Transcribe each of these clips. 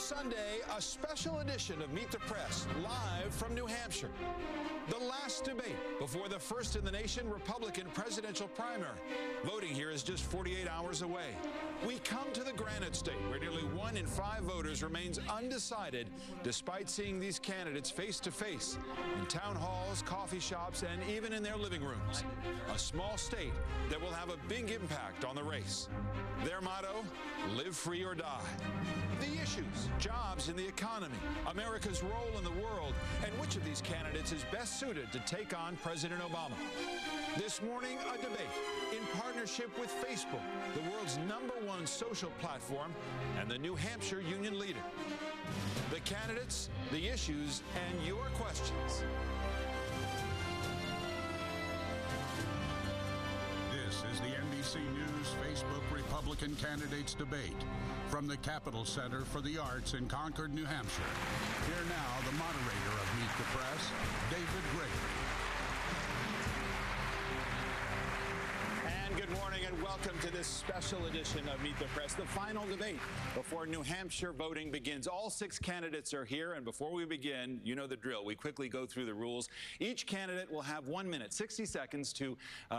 Sunday, a special edition of Meet the Press, live from New Hampshire. The last debate before the first in the nation Republican presidential primary. Voting here is just 48 hours away. We come to the Granite State, where nearly 1 in 5 voters remains undecided, despite seeing these candidates face-to-face in town halls, coffee shops, and even in their living rooms. A small state that will have a big impact on the race. Their motto, live free or die. The issues, jobs in the economy, America's role in the world, and which of these candidates is best suited to take on President Obama. This morning, a debate in partnership with Facebook, the world's #1 social platform, and the New Hampshire Union leader. The candidates, the issues, and your questions. This is the NBC News Facebook Republican Candidates Debate from the Capitol Center for the Arts in Concord, New Hampshire. Here now, the moderator of Meet the Press, David Gregory. And good morning and welcome to this special edition of Meet the Press, the final debate before New Hampshire voting begins. All 6 candidates are here, and before we begin, you know the drill. We quickly go through the rules. Each candidate will have 1 minute, 60 seconds to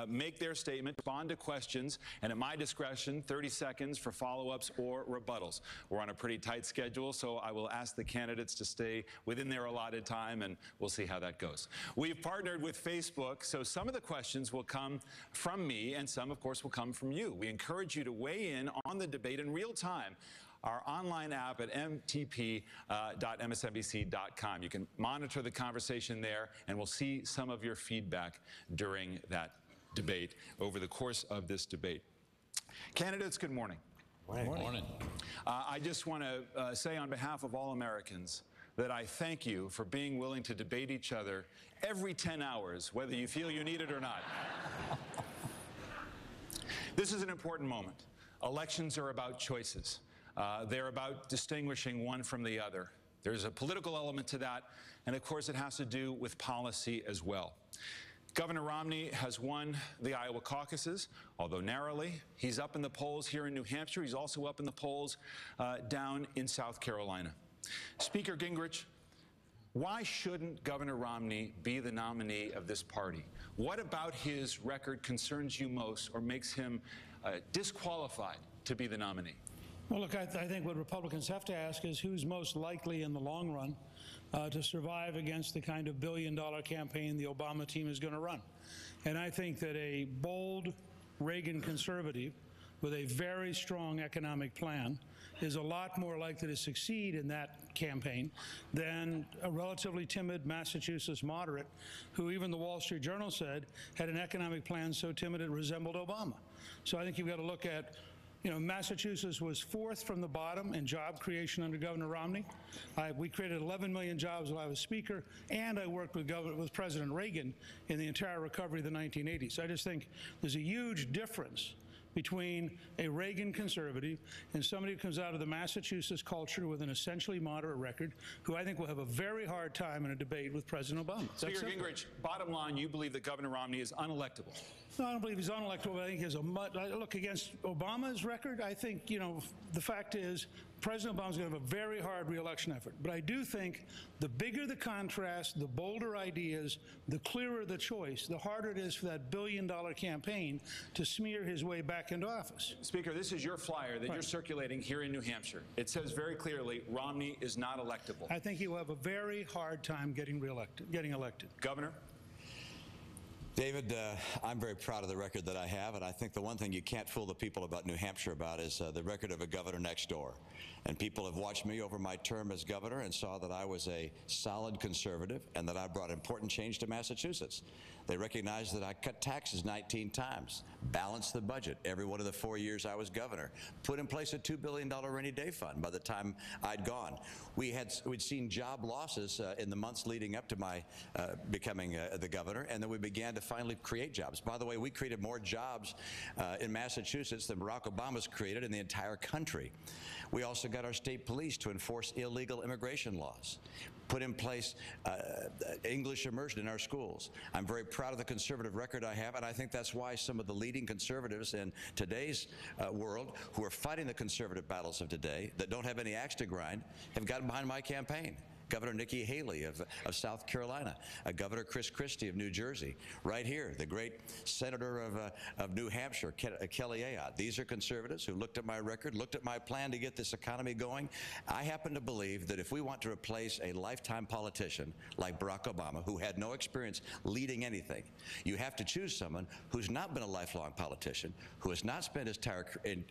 make their statement, respond to questions, and at my discretion, 30 seconds for follow-ups or rebuttals. We're on a pretty tight schedule, so I will ask the candidates to stay within their allotted time, and we'll see how that goes. We've partnered with Facebook, so some of the questions will come from me, and some, of course, will come from you. We encourage you to weigh in on the debate in real time. Our online app at mtp.msnbc.com. You can monitor the conversation there, and we'll see some of your feedback during that debate over the course of this debate. Candidates, good morning. Good morning. I just want to say on behalf of all Americans that I thank you for being willing to debate each other every 10 hours, whether you feel you need it or not. This is an important moment. Elections are about choices. They're about distinguishing one from the other. There's a political element to that, and of course it has to do with policy as well. Governor Romney has won the Iowa caucuses, although narrowly. He's up in the polls here in New Hampshire. He's also up in the polls down in South Carolina. Speaker Gingrich, why shouldn't Governor Romney be the nominee of this party? What about his record concerns you most or makes him disqualified to be the nominee? Well, look, I think what Republicans have to ask is who's most likely in the long run to survive against the kind of billion-dollar campaign the Obama team is going to run. And I think that a bold Reagan conservative with a very strong economic plan is a lot more likely to succeed in that campaign than a relatively timid Massachusetts moderate who even the Wall Street Journal said had an economic plan so timid it resembled Obama. So I think you've got to look at, you know, Massachusetts was 4th from the bottom in job creation under Governor Romney. We created 11 million jobs while I was Speaker, and I worked with President Reagan in the entire recovery of the 1980s. I just think there's a huge difference between a Reagan conservative and somebody who comes out of the Massachusetts culture with an essentially moderate record, who I think will have a very hard time in a debate with President Obama. Speaker Gingrich, bottom line, you believe that Governor Romney is unelectable? No, I don't believe he's unelectable. I think he has a look against Obama's record. I think, you know, the fact is President Obama's going to have a very hard re-election effort. But I do think the bigger the contrast, the bolder ideas, the clearer the choice, the harder it is for that billion-dollar campaign to smear his way back into office. Speaker, this is your flyer that you're circulating here in New Hampshire. It says very clearly Romney is not electable. I think he will have a very hard time getting elected. Governor? David, I'm very proud of the record that I have, and I think the one thing you can't fool the people about New Hampshire about is the record of a governor next door. And people have watched me over my term as governor and saw that I was a solid conservative and that I brought important change to Massachusetts. They recognized that I cut taxes 19 times, balanced the budget every one of the 4 years I was governor, put in place a $2 billion rainy day fund by the time I'd gone. We'd seen job losses in the months leading up to my becoming the governor, and then we began to finally create jobs. By the way, we created more jobs in Massachusetts than Barack Obama's created in the entire country. We also got our state police to enforce illegal immigration laws, put in place English immersion in our schools. I'm very proud of the conservative record I have, and I think that's why some of the leading conservatives in today's world who are fighting the conservative battles of today that don't have any axe to grind have gotten behind my campaign. Governor Nikki Haley of South Carolina, Governor Chris Christie of New Jersey, right here, the great Senator of New Hampshire, Kelly Ayotte. These are conservatives who looked at my record, looked at my plan to get this economy going. I happen to believe that if we want to replace a lifetime politician like Barack Obama, who had no experience leading anything, you have to choose someone who's not been a lifelong politician, who has not spent his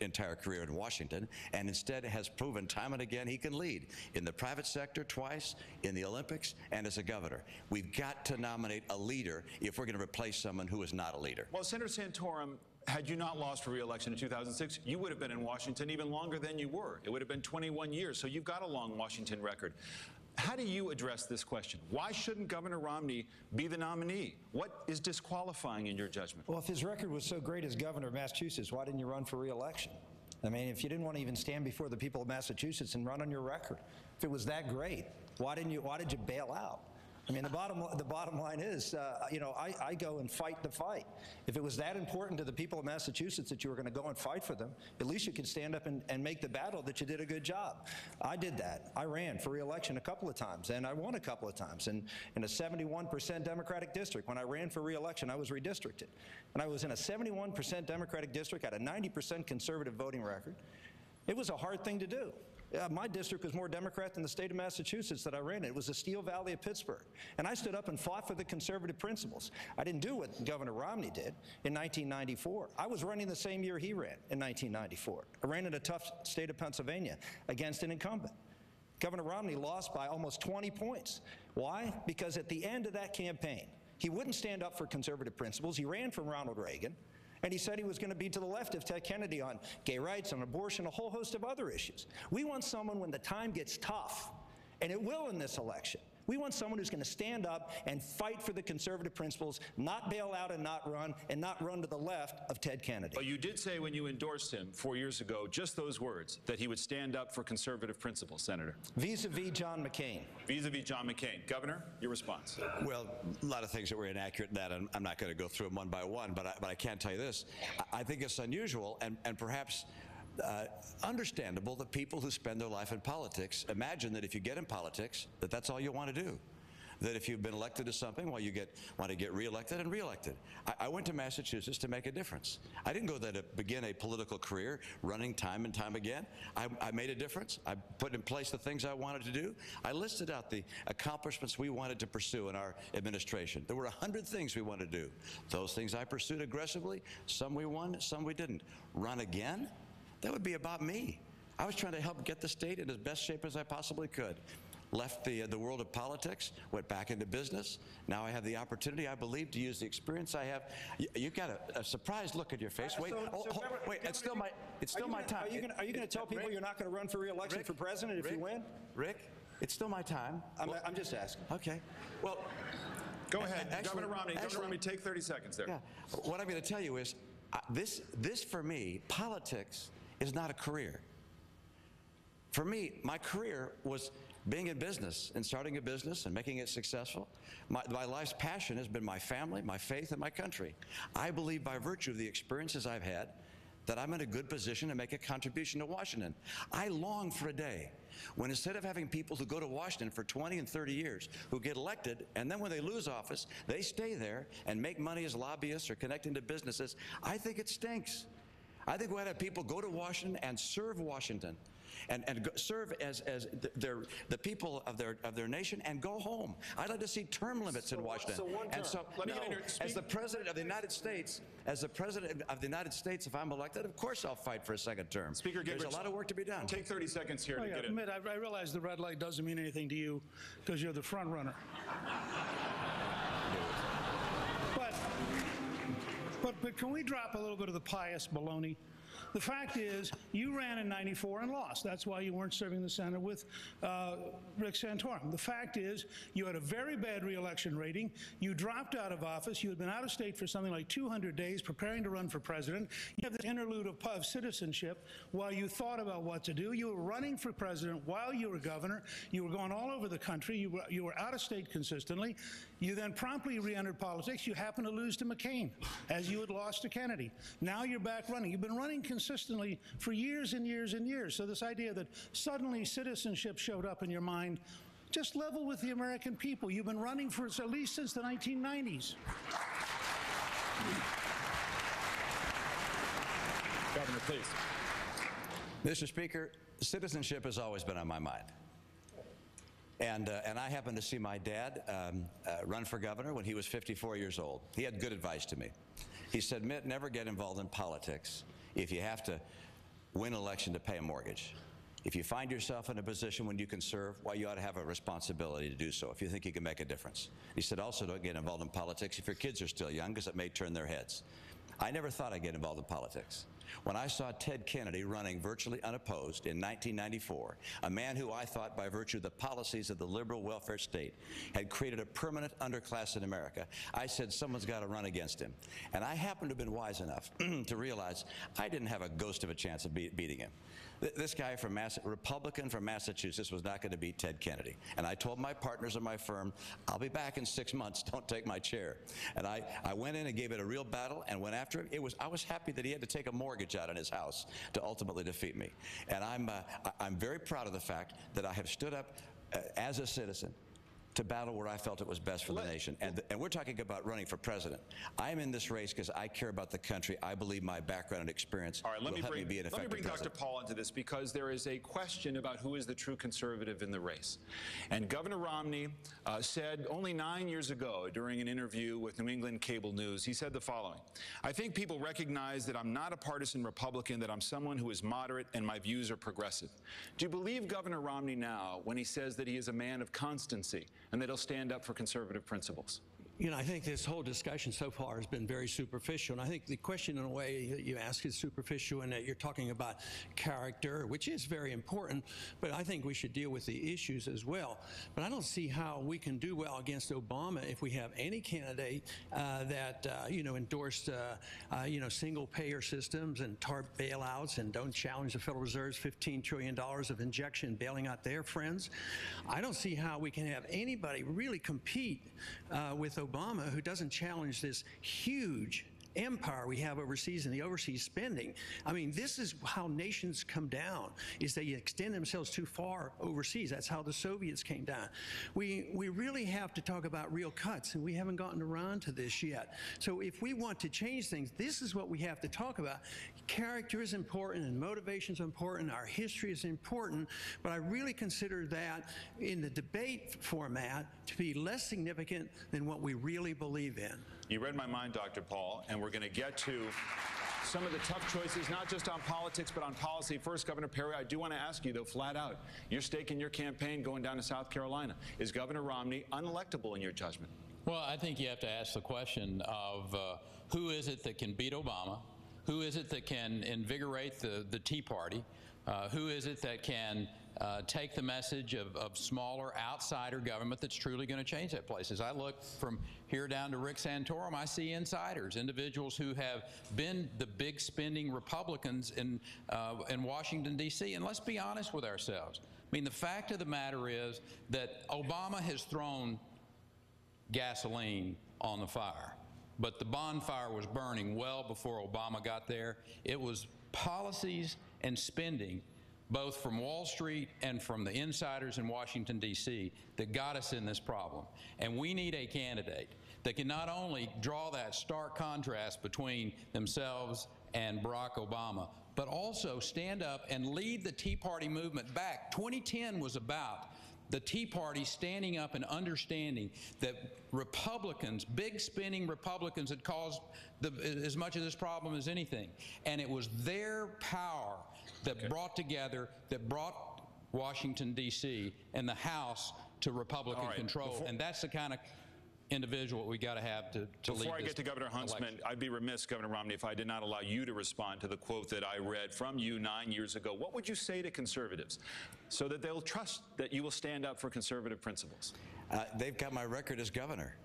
entire career in Washington, and instead has proven time and again he can lead in the private sector twice, in the Olympics, and as a governor. We've got to nominate a leader if we're going to replace someone who is not a leader. Well, Senator Santorum, had you not lost for re-election in 2006, you would have been in Washington even longer than you were. It would have been 21 years, so you've got a long Washington record. How do you address this question? Why shouldn't Governor Romney be the nominee? What is disqualifying in your judgment? Well, if his record was so great as governor of Massachusetts, why didn't you run for re-election? I mean, if you didn't want to even stand before the people of Massachusetts and run on your record, if it was that great, why did you bail out? I mean, the bottom line is, you know, I go and fight the fight. If it was that important to the people of Massachusetts that you were going to go and fight for them, at least you could stand up and make the battle that you did a good job. I did that. I ran for re-election a couple of times, and I won a couple of times. And in a 71% Democratic district, when I ran for re-election, I was redistricted. And I was in a 71% Democratic district, had a 90% conservative voting record. It was a hard thing to do. My district was more Democrat than the state of Massachusetts that I ran in. It was the Steel Valley of Pittsburgh. And I stood up and fought for the conservative principles. I didn't do what Governor Romney did in 1994. I was running the same year he ran in 1994. I ran in a tough state of Pennsylvania against an incumbent. Governor Romney lost by almost 20 points. Why? Because at the end of that campaign, he wouldn't stand up for conservative principles. He ran from Ronald Reagan. And he said he was going to be to the left of Ted Kennedy on gay rights, on abortion, a whole host of other issues. We want someone when the time gets tough, and it will in this election. We want someone who's going to stand up and fight for the conservative principles, not bail out and not run to the left of Ted Kennedy. Well, you did say when you endorsed him 4 years ago, just those words, that he would stand up for conservative principles, Senator. Vis-a-vis John McCain. Vis-a-vis John McCain. Governor, your response. Well, a lot of things that were inaccurate in that, and I'm not going to go through them one by one, but I can tell you this. I think it's unusual and perhaps understandable that people who spend their life in politics imagine that if you get in politics, that's all you want to do. That if you've been elected to something, well, you want to get reelected and reelected. I went to Massachusetts to make a difference. I didn't go there to begin a political career running time and time again. I made a difference. I put in place the things I wanted to do. I listed out the accomplishments we wanted to pursue in our administration. There were 100 things we wanted to do. Those things I pursued aggressively. Some we won, some we didn't. Run again? That would be about me. I was trying to help get the state in as best shape as I possibly could. Left the world of politics, went back into business. Now I have the opportunity, I believe, to use the experience I have. You got a surprised look at your face. Wait, wait, it's still my time. Are you going to tell people you're not going to run for re-election for president if you win? Rick, it's still my time. I'm just asking. Okay. Well, go ahead, Governor Romney, take 30 seconds there. Yeah. What I'm going to tell you is, this for me, politics is not a career. For me, my career was being in business and starting a business and making it successful. My life's passion has been my family, my faith, and my country. I believe by virtue of the experiences I've had that I'm in a good position to make a contribution to Washington. I long for a day when instead of having people who go to Washington for 20 and 30 years who get elected and then when they lose office, they stay there and make money as lobbyists or connect into businesses. I think it stinks. I think we ought to have people go to Washington and serve Washington and serve as the people of their nation and go home. I'd like to see term limits in Washington. So one term. And so, as the President of the United States, if I'm elected, of course I'll fight for a second term. Speaker Gingrich, there's a lot of work to be done. Take 30 seconds here to get in. Mitt, I realize the red light doesn't mean anything to you because you're the front runner. But can we drop a little bit of the pious baloney? The fact is, you ran in '94 and lost. That's why you weren't serving the Senate with Rick Santorum. The fact is, you had a very bad re-election rating. You dropped out of office. You had been out of state for something like 200 days preparing to run for president. You have this interlude of citizenship while you thought about what to do. You were running for president while you were governor. You were going all over the country. You were out of state consistently. You then promptly re-entered politics. You happened to lose to McCain, as you had lost to Kennedy. Now you're back running. You've been running consistently for years and years and years. So this idea that suddenly citizenship showed up in your mind, just level with the American people. You've been running for at least since the 1990s. Governor, please. Mr. Speaker, citizenship has always been on my mind. And I happened to see my dad run for governor when he was 54 years old. He had good advice to me. He said, Mitt, never get involved in politics if you have to win an election to pay a mortgage. If you find yourself in a position when you can serve, well, you ought to have a responsibility to do so if you think you can make a difference. He said, also don't get involved in politics if your kids are still young, because it may turn their heads. I never thought I'd get involved in politics. When I saw Ted Kennedy running virtually unopposed in 1994, a man who I thought by virtue of the policies of the liberal welfare state had created a permanent underclass in America, I said someone's got to run against him. And I happened to have been wise enough to realize I didn't have a ghost of a chance of beating him. This guy from Republican from Massachusetts was not going to beat Ted Kennedy. And I told my partners in my firm, I'll be back in 6 months, don't take my chair. And I went in and gave it a real battle and went after him. I was happy that he had to take a mortgage out on his house to ultimately defeat me. And I'm very proud of the fact that I have stood up as a citizen to battle where I felt it was best for the nation. And we're talking about running for president. I'm in this race because I care about the country. I believe my background and experience will help me be an effective president. Let me bring Dr. Paul into this, because there is a question about who is the true conservative in the race. And Governor Romney said only 9 years ago during an interview with New England Cable News, he said the following: I think people recognize that I'm not a partisan Republican, that I'm someone who is moderate and my views are progressive. Do you believe Governor Romney now when he says that he is a man of constancy and that he'll stand up for conservative principles? You know, I think this whole discussion so far has been very superficial, and I think the question in a way that you ask is superficial in that you're talking about character, which is very important, but I think we should deal with the issues as well. But I don't see how we can do well against Obama if we have any candidate that, endorsed, single-payer systems and TARP bailouts and don't challenge the Federal Reserve's $15 trillion of injection bailing out their friends. I don't see how we can have anybody really compete with Obama who doesn't challenge this huge empire we have overseas and the overseas spending. I mean, this is how nations come down, is they extend themselves too far overseas. That's how the Soviets came down. We really have to talk about real cuts, and we haven't gotten around to this yet. So if we want to change things, this is what we have to talk about. Character is important and motivation is important. Our history is important, but I really consider that in the debate format to be less significant than what we really believe in. You read my mind, Dr. Paul, and we're going to get to some of the tough choices, not just on politics, but on policy. First, Governor Perry, I do want to ask you, though, flat out, your stake in your campaign going down to South Carolina. Is Governor Romney unelectable in your judgment? Well, I think you have to ask the question of who is it that can beat Obama? Who is it that can invigorate the Tea Party? Who is it that can take the message of smaller outsider government that's truly going to change that place? As I look from here down to Rick Santorum, I see insiders, individuals who have been the big spending Republicans in Washington, D.C. And let's be honest with ourselves. I mean, the fact of the matter is that Obama has thrown gasoline on the fire, but the bonfire was burning well before Obama got there. It was policies and spending, both from Wall Street and from the insiders in Washington, D.C., that got us in this problem. And we need a candidate that can not only draw that stark contrast between themselves and Barack Obama, but also stand up and lead the Tea Party movement back. 2010 was about the Tea Party standing up and understanding that Republicans, big spending Republicans, had caused as much of this problem as anything. And it was their power that brought together, that brought Washington, D.C. and the House to Republican control. And that's the kind of individual we got to have to lead this. Before I get to Governor Huntsman, election. I'd be remiss, Governor Romney, if I did not allow you to respond to the quote that I read from you 9 years ago. What would you say to conservatives so that they'll trust that you will stand up for conservative principles? They've got my record as governor.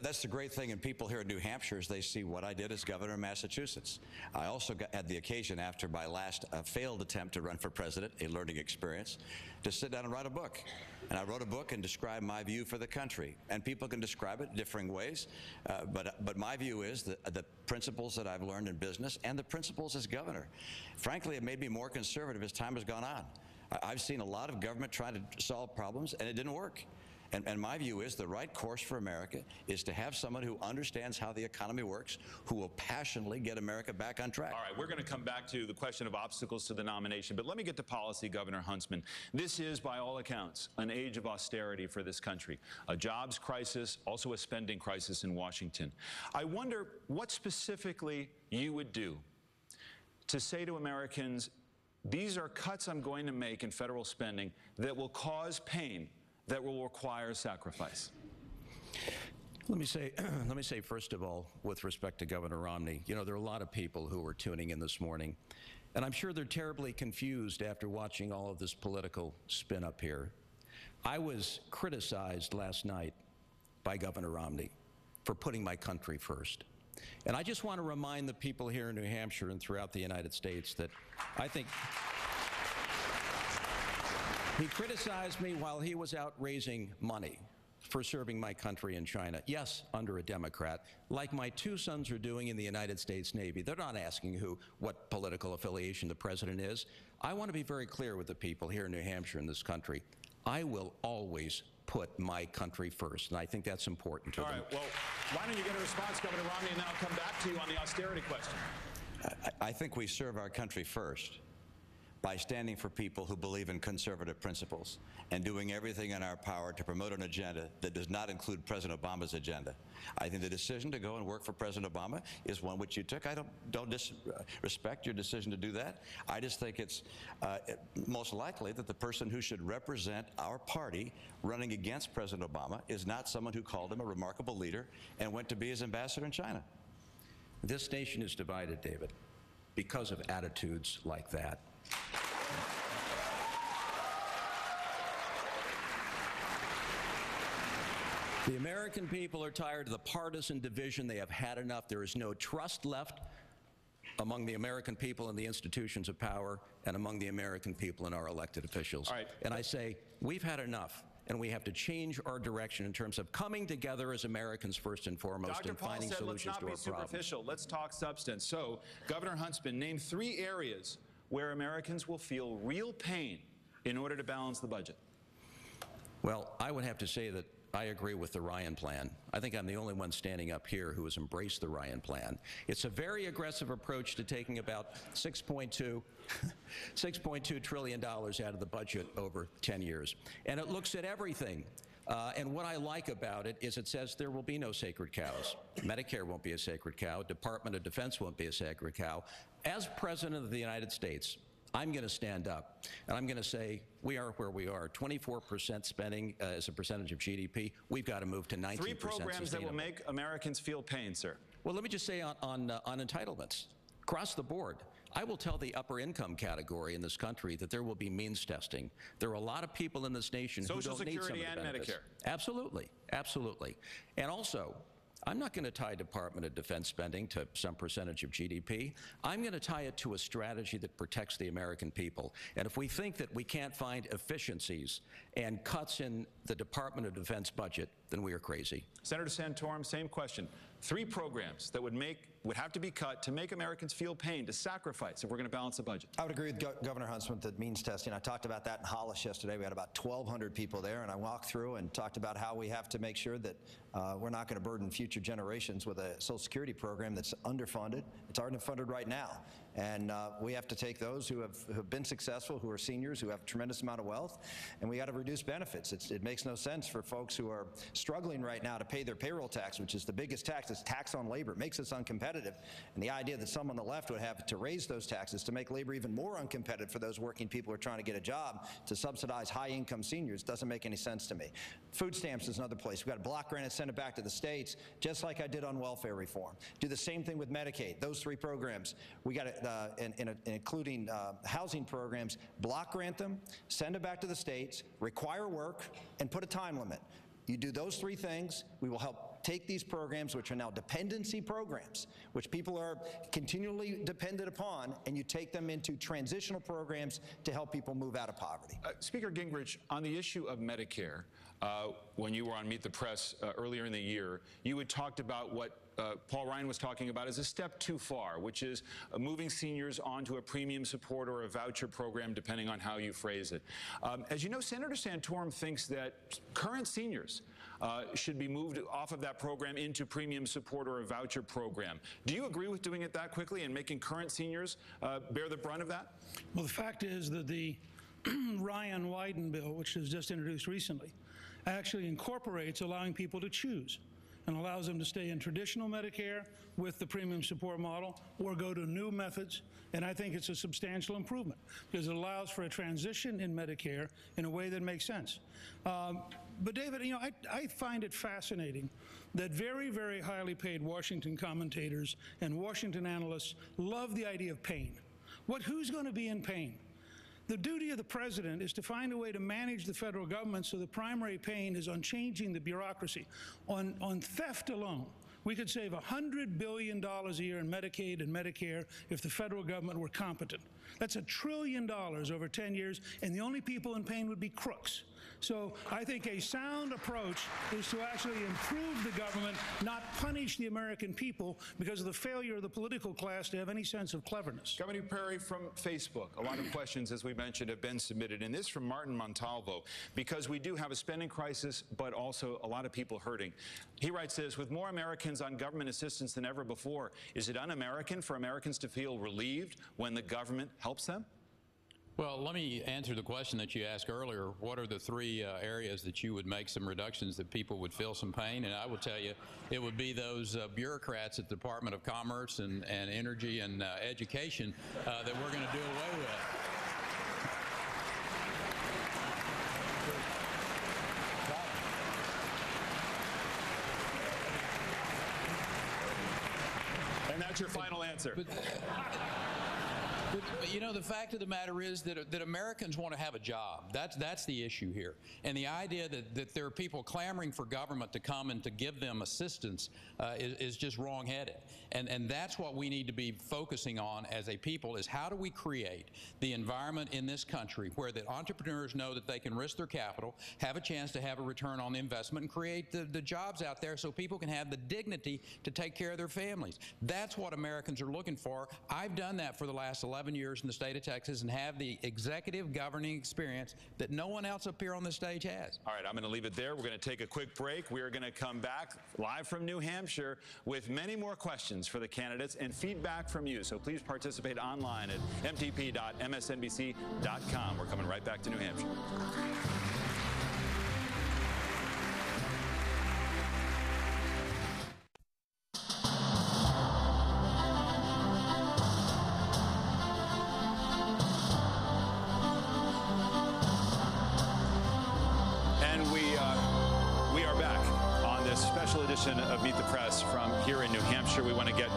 That's the great thing, and people here in New Hampshire is they see what I did as governor of Massachusetts. I also had the occasion, after my last failed attempt to run for president, a learning experience, to sit down and write a book. And I wrote a book and described my view for the country. And people can describe it differing ways, but my view is that the principles that I've learned in business and the principles as governor, frankly, it made me more conservative as time has gone on. I've seen a lot of government trying to solve problems, and it didn't work. And my view is the right course for America is to have someone who understands how the economy works, who will passionately get America back on track. All right, we're going to come back to the question of obstacles to the nomination, but let me get to policy, Governor Huntsman. This is, by all accounts, an age of austerity for this country, a jobs crisis, also a spending crisis in Washington. I wonder what specifically you would do to say to Americans, these are cuts I'm going to make in federal spending that will cause pain, that will require sacrifice. Let me say, first of all, with respect to Governor Romney, you know, there are a lot of people who are tuning in this morning, and I'm sure they're terribly confused after watching all of this political spin up here. I was criticized last night by Governor Romney for putting my country first. And I just want to remind the people here in New Hampshire and throughout the United States that I think he criticized me while he was out raising money for serving my country in China. Yes, under a Democrat, like my two sons are doing in the United States Navy. They're not asking what political affiliation the president is. I want to be very clear with the people here in New Hampshire in this country. I will always put my country first, and I think that's important to them. All right, well, why don't you get a response, Governor Romney, and then I'll come back to you on the austerity question. I think we serve our country first by standing for people who believe in conservative principles and doing everything in our power to promote an agenda that does not include President Obama's agenda. I think the decision to go and work for President Obama is one which you took. I don't disrespect your decision to do that. I just think it's most likely that the person who should represent our party running against President Obama is not someone who called him a remarkable leader and went to be his ambassador in China. This nation is divided, David, because of attitudes like that. The American people are tired of the partisan division. They have had enough. There is no trust left among the American people in the institutions of power and among the American people in our elected officials. All right. And I say, we've had enough, and we have to change our direction in terms of coming together as Americans first and foremost and finding solutions to our problems. Let's not be superficial. Let's talk substance. So, Governor Huntsman, name 3 areas where Americans will feel real pain in order to balance the budget. Well, I would have to say that I agree with the Ryan Plan. I think I'm the only one standing up here who has embraced the Ryan Plan. It's a very aggressive approach to taking about $6.2 trillion out of the budget over 10 years. And it looks at everything. And what I like about it is it says there will be no sacred cows. Medicare won't be a sacred cow. Department of Defense won't be a sacred cow. As President of the United States, I'm going to stand up, and I'm going to say we are where we are. 24% spending as a percentage of GDP. We've got to move to 19%. 3 programs that will make Americans feel pain, sir. Well, let me just say on entitlements, across the board, I will tell the upper income category in this country that there will be means testing. There are a lot of people in this nation who don't need some of the benefits. Social Security and Medicare. Absolutely, absolutely. And also, I'm not going to tie Department of Defense spending to some percentage of GDP. I'm going to tie it to a strategy that protects the American people. And if we think that we can't find efficiencies and cuts in the Department of Defense budget, then we are crazy. Senator Santorum, same question. 3 programs that would have to be cut to make Americans feel pain, to sacrifice if we're going to balance the budget. I would agree with Governor Huntsman with the means testing. I talked about that in Hollis yesterday. We had about 1,200 people there, and I walked through and talked about how we have to make sure that we're not going to burden future generations with a Social Security program that's underfunded. It's underfunded right now. And we have to take those who have been successful, who are seniors, who have a tremendous amount of wealth, and we got to reduce benefits. It makes no sense for folks who are struggling right now to pay their payroll tax, which is the biggest tax. It's tax on labor. It makes us uncompetitive. uncompetitive. And the idea that some on the left would have to raise those taxes to make labor even more uncompetitive for those working people who are trying to get a job, to subsidize high-income seniors, doesn't make any sense to me. Food stamps is another place. We've got to block grant and send it back to the states, just like I did on welfare reform. Do the same thing with Medicaid. Those three programs, we got to, including housing programs, block grant them, send it back to the states, require work, and put a time limit. You do those three things, we will help take these programs, which are now dependency programs, which people are continually dependent upon, and you take them into transitional programs to help people move out of poverty. Speaker Gingrich, on the issue of Medicare, when you were on Meet the Press earlier in the year, you had talked about what Paul Ryan was talking about as a step too far, which is moving seniors onto a premium support or a voucher program, depending on how you phrase it. As you know, Senator Santorum thinks that current seniors should be moved off of that program into premium support or a voucher program. Do you agree with doing it that quickly and making current seniors bear the brunt of that? Well, the fact is that the Ryan-Wyden bill, which was just introduced recently, actually incorporates allowing people to choose and allows them to stay in traditional Medicare with the premium support model or go to new methods. And I think it's a substantial improvement because it allows for a transition in Medicare in a way that makes sense. But David, you know, I find it fascinating that very, very highly paid Washington commentators and Washington analysts love the idea of pain. Who's going to be in pain? The duty of the president is to find a way to manage the federal government so the primary pain is on changing the bureaucracy. On theft alone, we could save $100 billion a year in Medicaid and Medicare if the federal government were competent. That's $1 trillion over 10 years, and the only people in pain would be crooks. So I think a sound approach is to actually improve the government, not punish the American people because of the failure of the political class to have any sense of cleverness. Governor Perry, from Facebook, a lot of questions, as we mentioned, have been submitted. And this from Martin Montalvo, because we do have a spending crisis, but also a lot of people hurting. He writes this: with more Americans on government assistance than ever before, is it un-American for Americans to feel relieved when the government helps them? Well, let me answer the question that you asked earlier. What are the three areas that you would make some reductions that people would feel some pain? And I will tell you, it would be those bureaucrats at the Department of Commerce and Energy and Education that we're going to do away with. And that's your final answer. But, you know, the fact of the matter is that Americans want to have a job. That's the issue here. And the idea that there are people clamoring for government to come and to give them assistance is just wrong-headed. And that's what we need to be focusing on as a people, is how do we create the environment in this country where the entrepreneurs know that they can risk their capital, have a chance to have a return on the investment, and create the jobs out there so people can have the dignity to take care of their families. That's what Americans are looking for. I've done that for the last 11 years in the state of Texas and have the executive governing experience that no one else up here on the stage has. All right, I'm going to leave it there. We're going to take a quick break. We are going to come back live from New Hampshire with many more questions for the candidates and feedback from you. So please participate online at mtp.msnbc.com. We're coming right back to New Hampshire. Of Meet the Press from here in New Hampshire. We want to get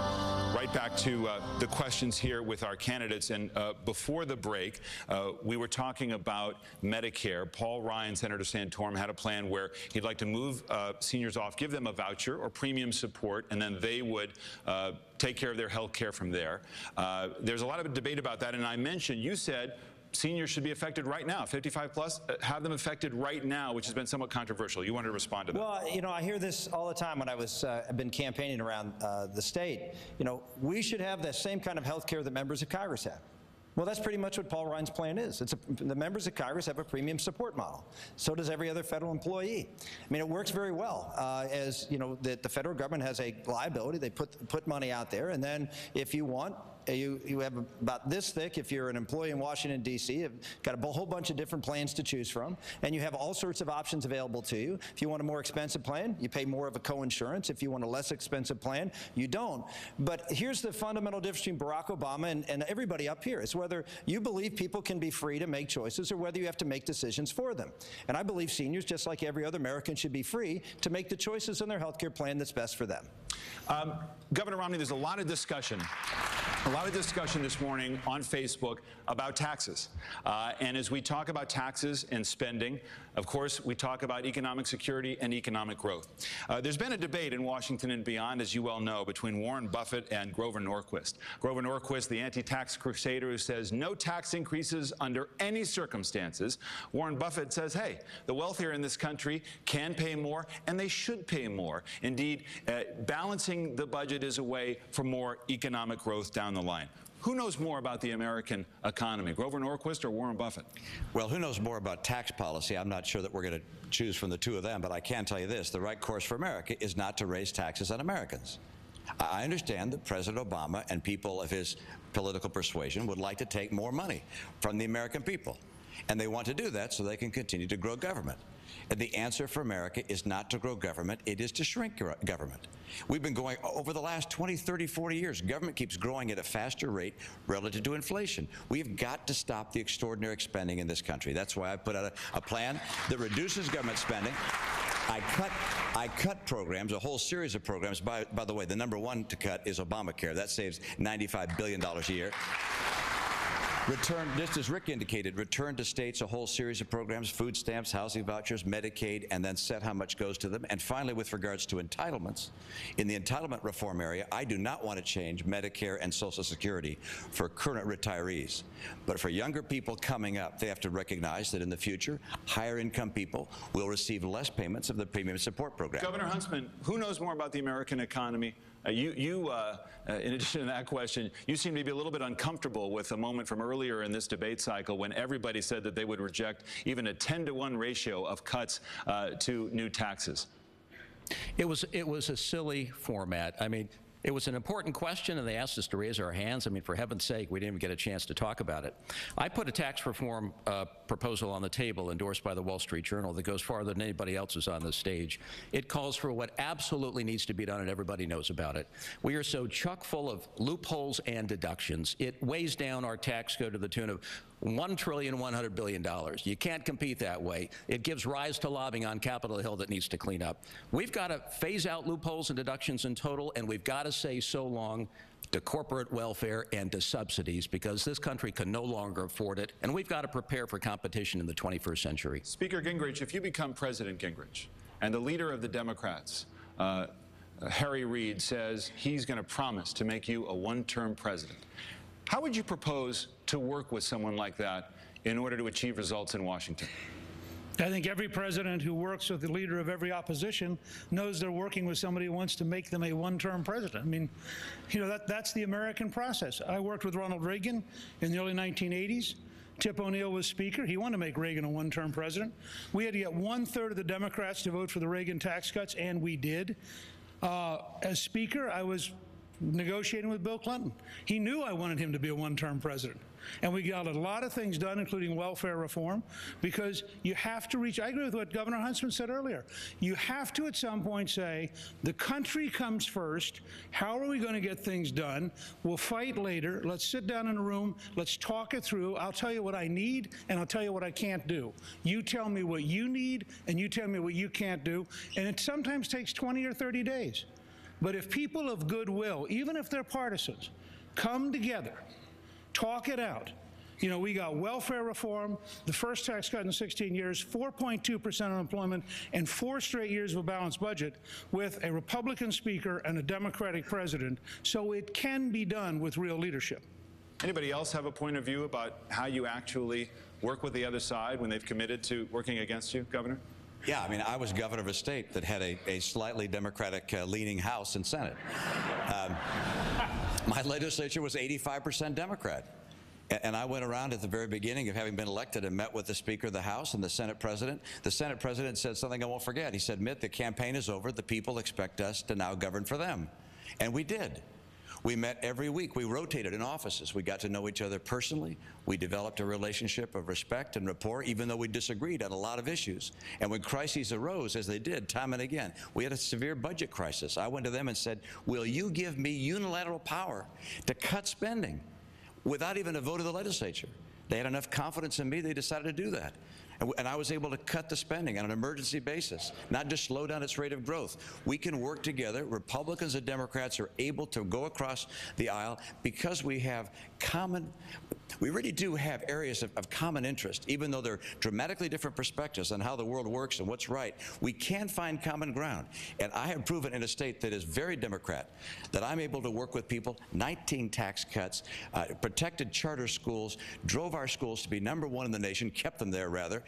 right back to the questions here with our candidates. And before the break, we were talking about Medicare. Paul Ryan, Senator Santorum, had a plan where he'd like to move seniors off, give them a voucher or premium support, and then they would take care of their health care from there. There's a lot of debate about that. And I mentioned, you said, seniors should be affected right now, 55 plus, have them affected right now, which has been somewhat controversial. You wanted to respond to that. Well, you know, I hear this all the time when I've been campaigning around the state. You know, we should have the same kind of health care that members of Congress have. Well, that's pretty much what Paul Ryan's plan is. The members of Congress have a premium support model. So does every other federal employee. I mean, it works very well. As you know, the federal government has a liability. They put money out there, and then if you want, You have about this thick if you're an employee in Washington, D.C. You've got a whole bunch of different plans to choose from, and you have all sorts of options available to you. If you want a more expensive plan, you pay more of a co-insurance. If you want a less expensive plan, you don't. But here's the fundamental difference between Barack Obama and everybody up here. It's whether you believe people can be free to make choices or whether you have to make decisions for them. And I believe seniors, just like every other American, should be free to make the choices in their health care plan that's best for them. Governor Romney, there's a lot of discussion this morning on Facebook about taxes. And as we talk about taxes and spending, of course, we talk about economic security and economic growth. There's been a debate in Washington and beyond, as you well know, between Warren Buffett and Grover Norquist. Grover Norquist, the anti-tax crusader who says no tax increases under any circumstances. Warren Buffett says, hey, the wealthier in this country can pay more, and they should pay more. Indeed, balancing the budget is a way for more economic growth down the line. Who knows more about the American economy, Grover Norquist or Warren Buffett? Well, who knows more about tax policy? I'm not sure that we're going to choose from the two of them, but I can tell you this. The right course for America is not to raise taxes on Americans. I understand that President Obama and people of his political persuasion would like to take more money from the American people. And they want to do that so they can continue to grow government. And the answer for America is not to grow government, it is to shrink government. We've been going, over the last 20, 30, 40 years, government keeps growing at a faster rate relative to inflation. We've got to stop the extraordinary spending in this country. That's why I put out a plan that reduces government spending. I cut programs, a whole series of programs. By the way, the number one to cut is Obamacare. That saves $95 billion a year. Return, just as Rick indicated, return to states a whole series of programs, food stamps, housing vouchers, Medicaid, and then set how much goes to them. And finally, with regards to entitlements, in the entitlement reform area, I do not want to change Medicare and Social Security for current retirees. But for younger people coming up, they have to recognize that in the future, higher income people will receive less payments of the premium support program. Governor Huntsman, who knows more about the American economy? In addition to that question, you seem to be a little bit uncomfortable with a moment from earlier in this debate cycle when everybody said that they would reject even a 10-to-1 ratio of cuts to new taxes. It was a silly format. I mean, it was an important question, and they asked us to raise our hands. I mean, for heaven's sake, we didn't even get a chance to talk about it. I put a tax reform proposal on the table endorsed by the Wall Street Journal that goes farther than anybody else is on this stage. It calls for what absolutely needs to be done, and everybody knows about it. We are so chock full of loopholes and deductions. It weighs down our tax code to the tune of $1.1 trillion. You can't compete that way. It gives rise to lobbying on Capitol Hill that needs to clean up. We've got to phase out loopholes and deductions in total, and we've got to say so long to corporate welfare and to subsidies, because this country can no longer afford it, and we've got to prepare for competition in the 21st century. Speaker Gingrich, if you become President Gingrich, and the leader of the Democrats, Harry Reid, says he's going to promise to make you a one-term president, how would you propose to work with someone like that in order to achieve results in Washington? I think every president who works with the leader of every opposition knows they're working with somebody who wants to make them a one-term president. I mean, you know, that's the American process. I worked with Ronald Reagan in the early 1980s. Tip O'Neill was Speaker. He wanted to make Reagan a one-term president. We had to get 1/3 of the Democrats to vote for the Reagan tax cuts, and we did. As Speaker, I was negotiating with Bill Clinton. He knew I wanted him to be a one-term president. And we got a lot of things done, including welfare reform, because you have to reach, I agree with what Governor Huntsman said earlier, you have to at some point say, the country comes first, how are we going to get things done? We'll fight later, let's sit down in a room, let's talk it through, I'll tell you what I need, and I'll tell you what I can't do. You tell me what you need, and you tell me what you can't do, and it sometimes takes 20 or 30 days. But if people of goodwill, even if they're partisans, come together, talk it out. You know, we got welfare reform, the first tax cut in 16 years, 4.2% unemployment, and 4 straight years of a balanced budget with a Republican Speaker and a Democratic President. So it can be done with real leadership. Anybody else have a point of view about how you actually work with the other side when they've committed to working against you, Governor? Yeah, I mean, I was governor of a state that had a slightly Democratic-leaning House and Senate. My legislature was 85% Democrat. And I went around at the very beginning of having been elected and met with the Speaker of the House and the Senate President. The Senate President said something I won't forget. He said, Mitt, the campaign is over. The people expect us to now govern for them. And we did. We met every week. We rotated in offices. We got to know each other personally. We developed a relationship of respect and rapport, even though we disagreed on a lot of issues. And when crises arose, as they did time and again, we had a severe budget crisis. I went to them and said, will you give me unilateral power to cut spending without even a vote of the legislature? They had enough confidence in me, they decided to do that. And I was able to cut the spending on an emergency basis, not just slow down its rate of growth. We can work together. Republicans and Democrats are able to go across the aisle because we have we really do have areas of common interest, even though they're dramatically different perspectives on how the world works and what's right. We can find common ground. And I have proven in a state that is very Democrat that I'm able to work with people, 19 tax cuts, protected charter schools, drove our schools to be #1 in the nation, kept them there rather.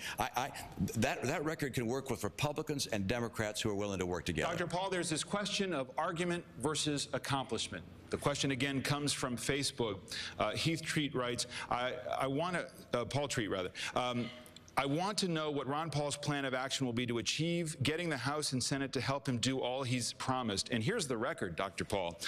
That record can work with Republicans and Democrats who are willing to work together. Dr. Paul, there's this question of argument versus accomplishment. The question again comes from Facebook. Heath Treat writes, Paul Treat rather. I want to know what Ron Paul's plan of action will be to achieve getting the House and Senate to help him do all he's promised. And here's the record, Dr. Paul.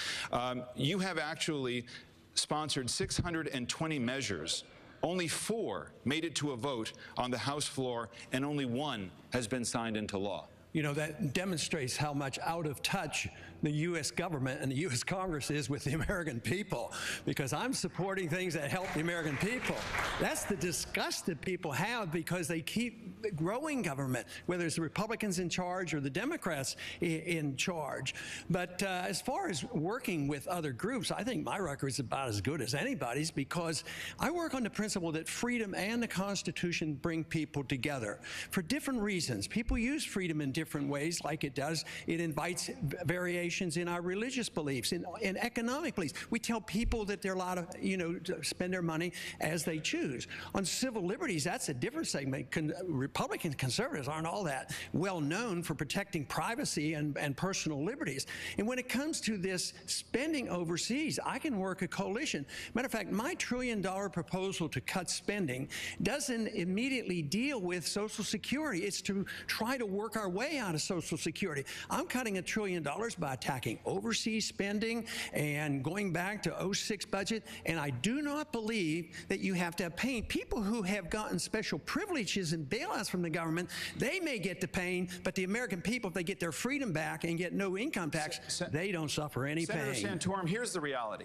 You have actually sponsored 620 measures. Only 4 made it to a vote on the House floor, and only 1 has been signed into law. You know, that demonstrates how much out of touch the U.S. government and the U.S. Congress is with the American people, because I'm supporting things that help the American people. That's the disgust that people have because they keep growing government, whether it's the Republicans in charge or the Democrats in charge. But as far as working with other groups, I think my record is about as good as anybody's because I work on the principle that freedom and the Constitution bring people together for different reasons. People use freedom in different ways, like it does. It invites variation in our religious beliefs, in economic beliefs. We tell people that they're allowed to spend their money as they choose. On civil liberties, that's a different segment. Republican conservatives aren't all that well known for protecting privacy and personal liberties. And when it comes to this spending overseas, I can work a coalition. Matter of fact, my $1 trillion proposal to cut spending doesn't immediately deal with Social Security. It's to try to work our way out of Social Security. I'm cutting $1 trillion by attacking overseas spending and going back to '06 budget, and I do not believe that you have to have pain. People who have gotten special privileges and bailouts from the government, they may get the pain, but the American people, if they get their freedom back and get no income tax, they don't suffer any pain. Senator Santorum, here's the reality.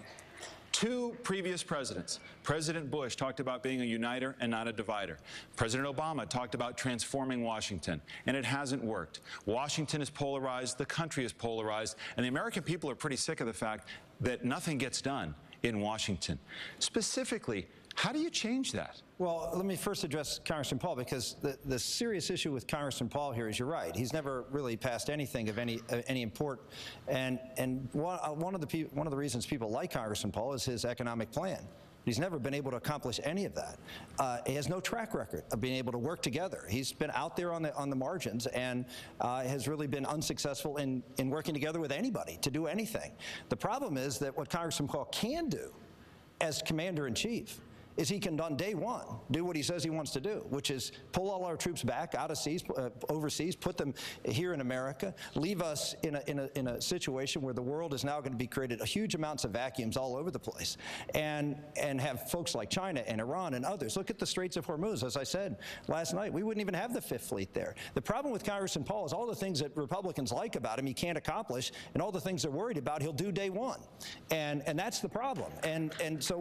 2 previous presidents, President Bush talked about being a uniter and not a divider. President Obama talked about transforming Washington, and it hasn't worked. Washington is polarized, the country is polarized, and the American people are pretty sick of the fact that nothing gets done in Washington. Specifically, how do you change that? Well, let me first address Congressman Paul, because the serious issue with Congressman Paul here is you're right. He's never really passed anything of any import, and one of the reasons people like Congressman Paul is his economic plan. He's never been able to accomplish any of that. He has no track record of being able to work together. He's been out there on the margins and has really been unsuccessful in working together with anybody to do anything. The problem is that what Congressman Paul can do as commander-in-chief is he can, on day 1, do what he says he wants to do, which is pull all our troops back out of overseas, put them here in America, leave us in a situation where the world is now going to be created huge amounts of vacuums all over the place, and have folks like China and Iran and others. Look at the Straits of Hormuz. As I said last night, we wouldn't even have the 5th Fleet there. The problem with Congressman Paul is all the things that Republicans like about him he can't accomplish, and all the things they're worried about he'll do day 1, and that's the problem. And so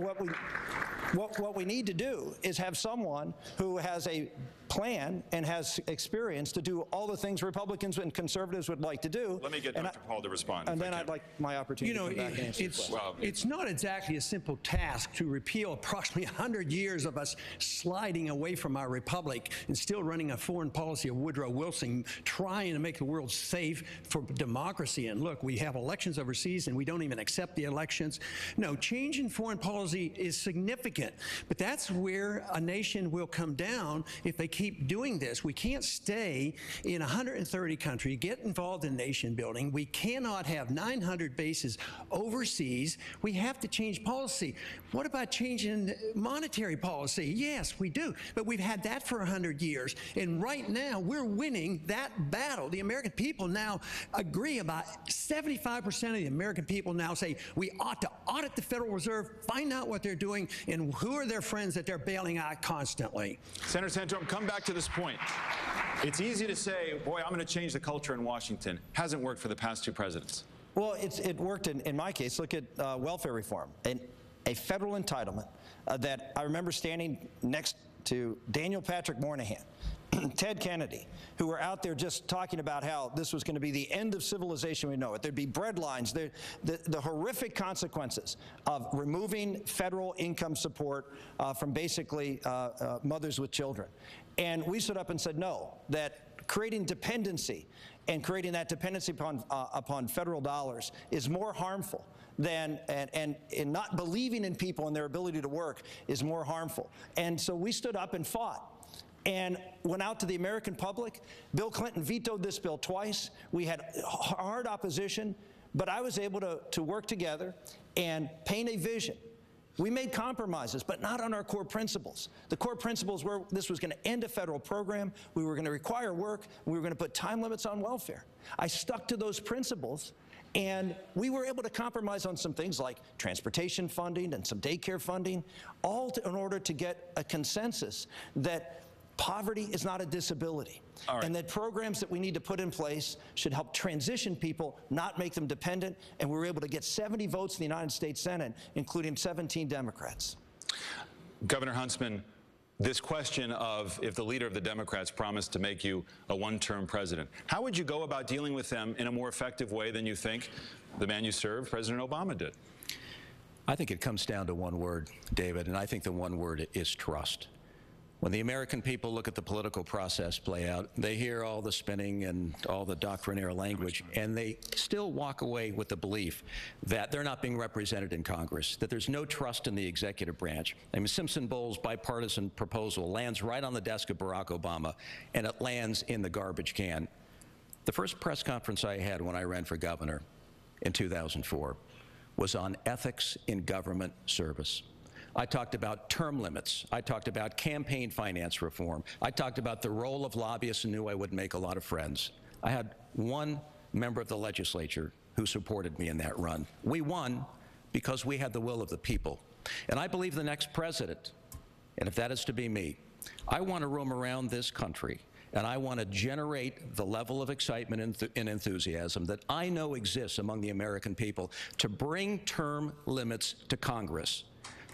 what we need to do is have someone who has a plan and has experience to do all the things Republicans and conservatives would like to do. Let me get Dr. Paul to respond. And then I'd like my opportunity to come back and answer questions. It's not exactly a simple task to repeal approximately 100 years of us sliding away from our republic and still running a foreign policy of Woodrow Wilson, trying to make the world safe for democracy. And look, we have elections overseas and we don't even accept the elections. No, change in foreign policy is significant. But that's where a nation will come down if they keep doing this. We can't stay in 130 countries, get involved in nation building. We cannot have 900 bases overseas. We have to change policy. What about changing monetary policy? Yes, we do. But we've had that for 100 years. And right now, we're winning that battle. The American people now agree. About 75% of the American people now say we ought to audit the Federal Reserve, find out what they're doing, and who are their friends that they're bailing out constantly. Senator Santorum, come back to this point. It's easy to say, boy, I'm going to change the culture in Washington. Hasn't worked for the past two presidents. Well, it worked in my case. Look at welfare reform. A federal entitlement that I remember standing next to Daniel Patrick Moynihan, Ted Kennedy, who were out there just talking about how this was going to be the end of civilization we know it. There'd be bread lines. The horrific consequences of removing federal income support from basically mothers with children. And we stood up and said no, that creating dependency and creating that dependency upon federal dollars is more harmful than, and not believing in people and their ability to work is more harmful. And so we stood up and fought and went out to the American public. Bill Clinton vetoed this bill twice. We had hard opposition, but I was able to work together and paint a vision. We made compromises, but not on our core principles. The core principles were this was going to end a federal program, we were going to require work, we were going to put time limits on welfare. I stuck to those principles, and we were able to compromise on some things like transportation funding and some daycare funding, all in order to get a consensus that poverty is not a disability, and that programs that we need to put in place should help transition people, not make them dependent, and we were able to get 70 votes in the United States Senate, including 17 Democrats. Governor Huntsman, this question of if the leader of the Democrats promised to make you a one-term president, how would you go about dealing with them in a more effective way than you think the man you served, President Obama, did? I think it comes down to one word, David, and I think the one word is trust. When the American people look at the political process play out, they hear all the spinning and all the doctrinaire language, and they still walk away with the belief that they're not being represented in Congress, that there's no trust in the executive branch. I mean, Simpson-Bowles' bipartisan proposal lands right on the desk of Barack Obama, and it lands in the garbage can. The first press conference I had when I ran for governor in 2004 was on ethics in government service. I talked about term limits. I talked about campaign finance reform. I talked about the role of lobbyists and knew I would make a lot of friends. I had one member of the legislature who supported me in that run. We won because we had the will of the people. And I believe the next president, and if that is to be me, I want to roam around this country and I want to generate the level of excitement and enthusiasm that I know exists among the American people to bring term limits to Congress,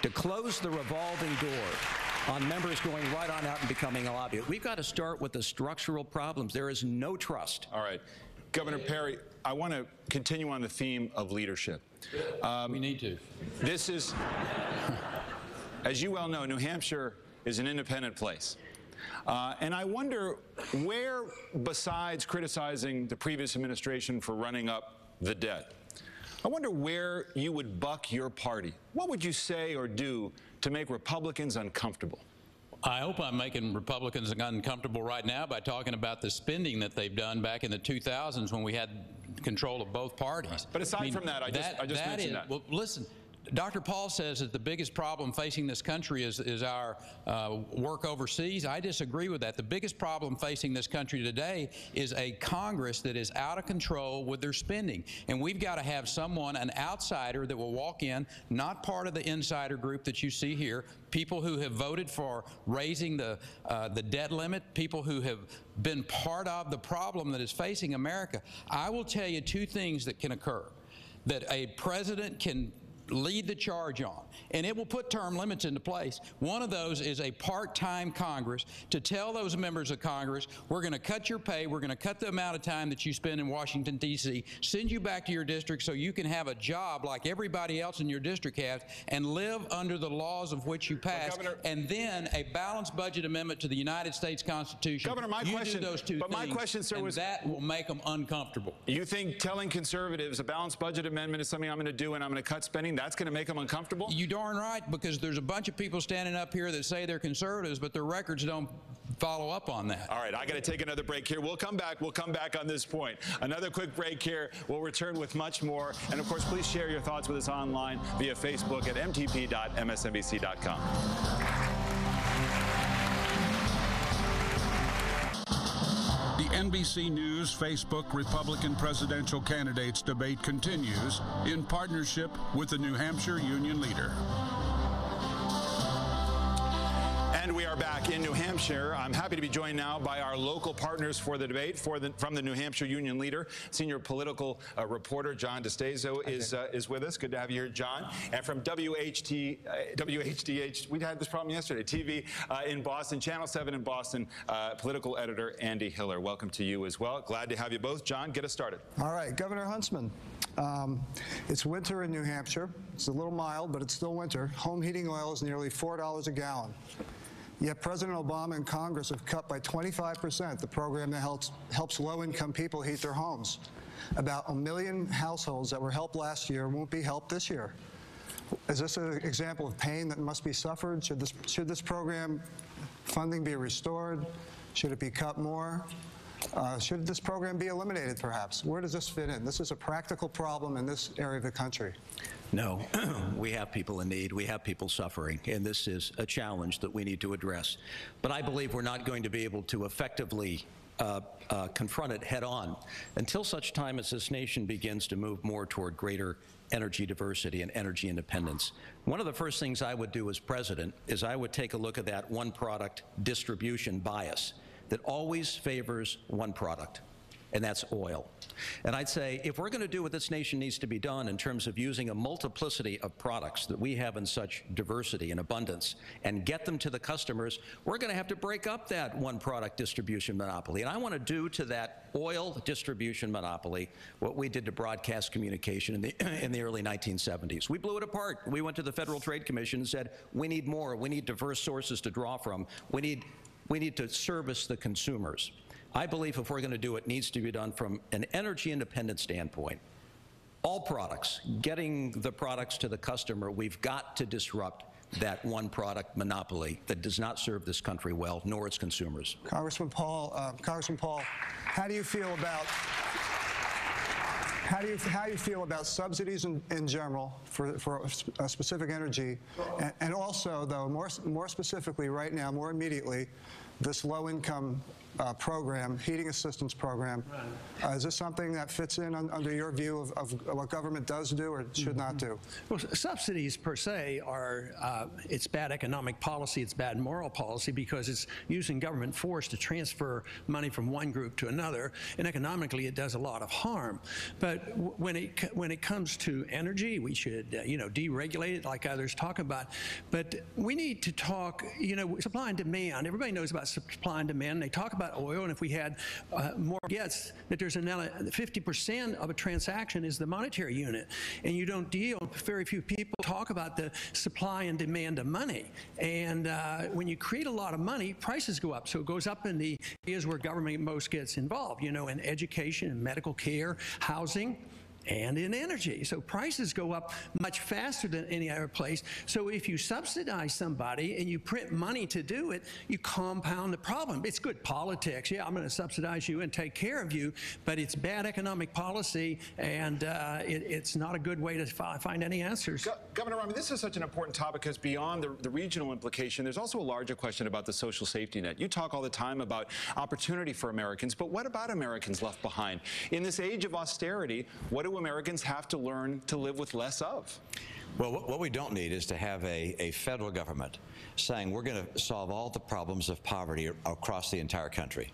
to close the revolving door on members going right on out and becoming a lobbyist. We've got to start with the structural problems. There is no trust. All right. Governor Perry, I want to continue on the theme of leadership. We need to. This is, as you well know, New Hampshire is an independent place. And I wonder where, besides criticizing the previous administration for running up the debt, I wonder where you would buck your party. What would you say or do to make Republicans uncomfortable? I hope I'm making Republicans uncomfortable right now by talking about the spending that they've done back in the 2000s when we had control of both parties. But aside from that, I just mentioned that. Well, listen, Dr. Paul says that the biggest problem facing this country is our work overseas. I disagree with that. The biggest problem facing this country today is a Congress that is out of control with their spending. And we've got to have someone, an outsider, that will walk in, not part of the insider group that you see here, people who have voted for raising the debt limit, people who have been part of the problem that is facing America. I will tell you two things that can occur that a president can lead the charge on, and it will put term limits into place. One of those is a part-time Congress to tell those members of Congress, we're going to cut your pay, we're going to cut the amount of time that you spend in Washington, D.C., send you back to your district so you can have a job like everybody else in your district has and live under the laws of which you pass, and then a balanced budget amendment to the United States Constitution. Governor, my question, do those two things, my question, sir, was that will make them uncomfortable. You think telling conservatives a balanced budget amendment is something I'm going to do and I'm going to cut spending? that's going to make them uncomfortable? You darn right, because there's a bunch of people standing up here that say they're conservatives, but their records don't follow up on that. All right, I got to take another break here. We'll come back. We'll come back on this point. Another quick break here. We'll return with much more. And of course, please share your thoughts with us online via Facebook at mtp.msnbc.com. The NBC News Facebook Republican presidential candidates debate continues in partnership with the New Hampshire Union Leader. And we are back in New Hampshire. I'm happy to be joined now by our local partners for the debate. From the New Hampshire Union Leader, senior political reporter John DeStazo is with us. Good to have you here, John. And from WHDH, we had this problem yesterday, TV in Boston, Channel 7 in Boston, political editor Andy Hiller. Welcome to you as well. Glad to have you both. John, get us started. All right, Governor Huntsman. It's winter in New Hampshire. It's a little mild, but it's still winter. Home heating oil is nearly $4 a gallon. Yet President Obama and Congress have cut by 25% the program that helps low-income people heat their homes. About 1 million households that were helped last year won't be helped this year. Is this an example of pain that must be suffered? Should this program funding be restored? Should it be cut more? Should this program be eliminated, perhaps? Where does this fit in? This is a practical problem in this area of the country. No, we have people in need, we have people suffering, and this is a challenge that we need to address. But I believe we're not going to be able to effectively confront it head on until such time as this nation begins to move more toward greater energy diversity and energy independence. One of the first things I would do as president is I would take a look at that one product distribution bias that always favors one product, and that's oil. And I'd say, if we're going to do what this nation needs to be done in terms of using a multiplicity of products that we have in such diversity and abundance and get them to the customers, we're going to have to break up that one product distribution monopoly. And I want to do to that oil distribution monopoly what we did to broadcast communication in the early 1970s. We blew it apart. We went to the Federal Trade Commission and said, we need more. We need diverse sources to draw from. We need to service the consumers. I believe if we're going to do it, it needs to be done from an energy independent standpoint. All products, getting the products to the customer, we've got to disrupt that one product monopoly that does not serve this country well, nor its consumers. Congressman Paul, how do you feel about subsidies in general for a specific energy, and also, though, more specifically right now, more immediately, this low-income program, heating assistance program. Is this something that fits in under your view of what government does do or should not do? Well, subsidies per se are, it's bad economic policy, it's bad moral policy, because it's using government force to transfer money from one group to another, and economically it does a lot of harm. But when it comes to energy, we should deregulate it like others talk about. But we need to talk, supply and demand. Everybody knows about supply and demand. They talk about oil, and if we had more gets that there's 50% of a transaction is the monetary unit, and you don't deal. Very few people talk about the supply and demand of money, and when you create a lot of money, prices go up. So it goes up in the areas where government most gets involved, in education and medical care, housing, and in energy. So prices go up much faster than any other place. So if you subsidize somebody and you print money to do it, you compound the problem. It's good politics. Yeah, I'm going to subsidize you and take care of you, but it's bad economic policy, and it's not a good way to find any answers. Governor Romney, this is such an important topic because beyond the regional implication, there's also a larger question about the social safety net. You talk all the time about opportunity for Americans, but what about Americans left behind? In this age of austerity, what do Americans have to learn to live with less of? Well, what we don't need is to have a federal government saying we're going to solve all the problems of poverty across the entire country.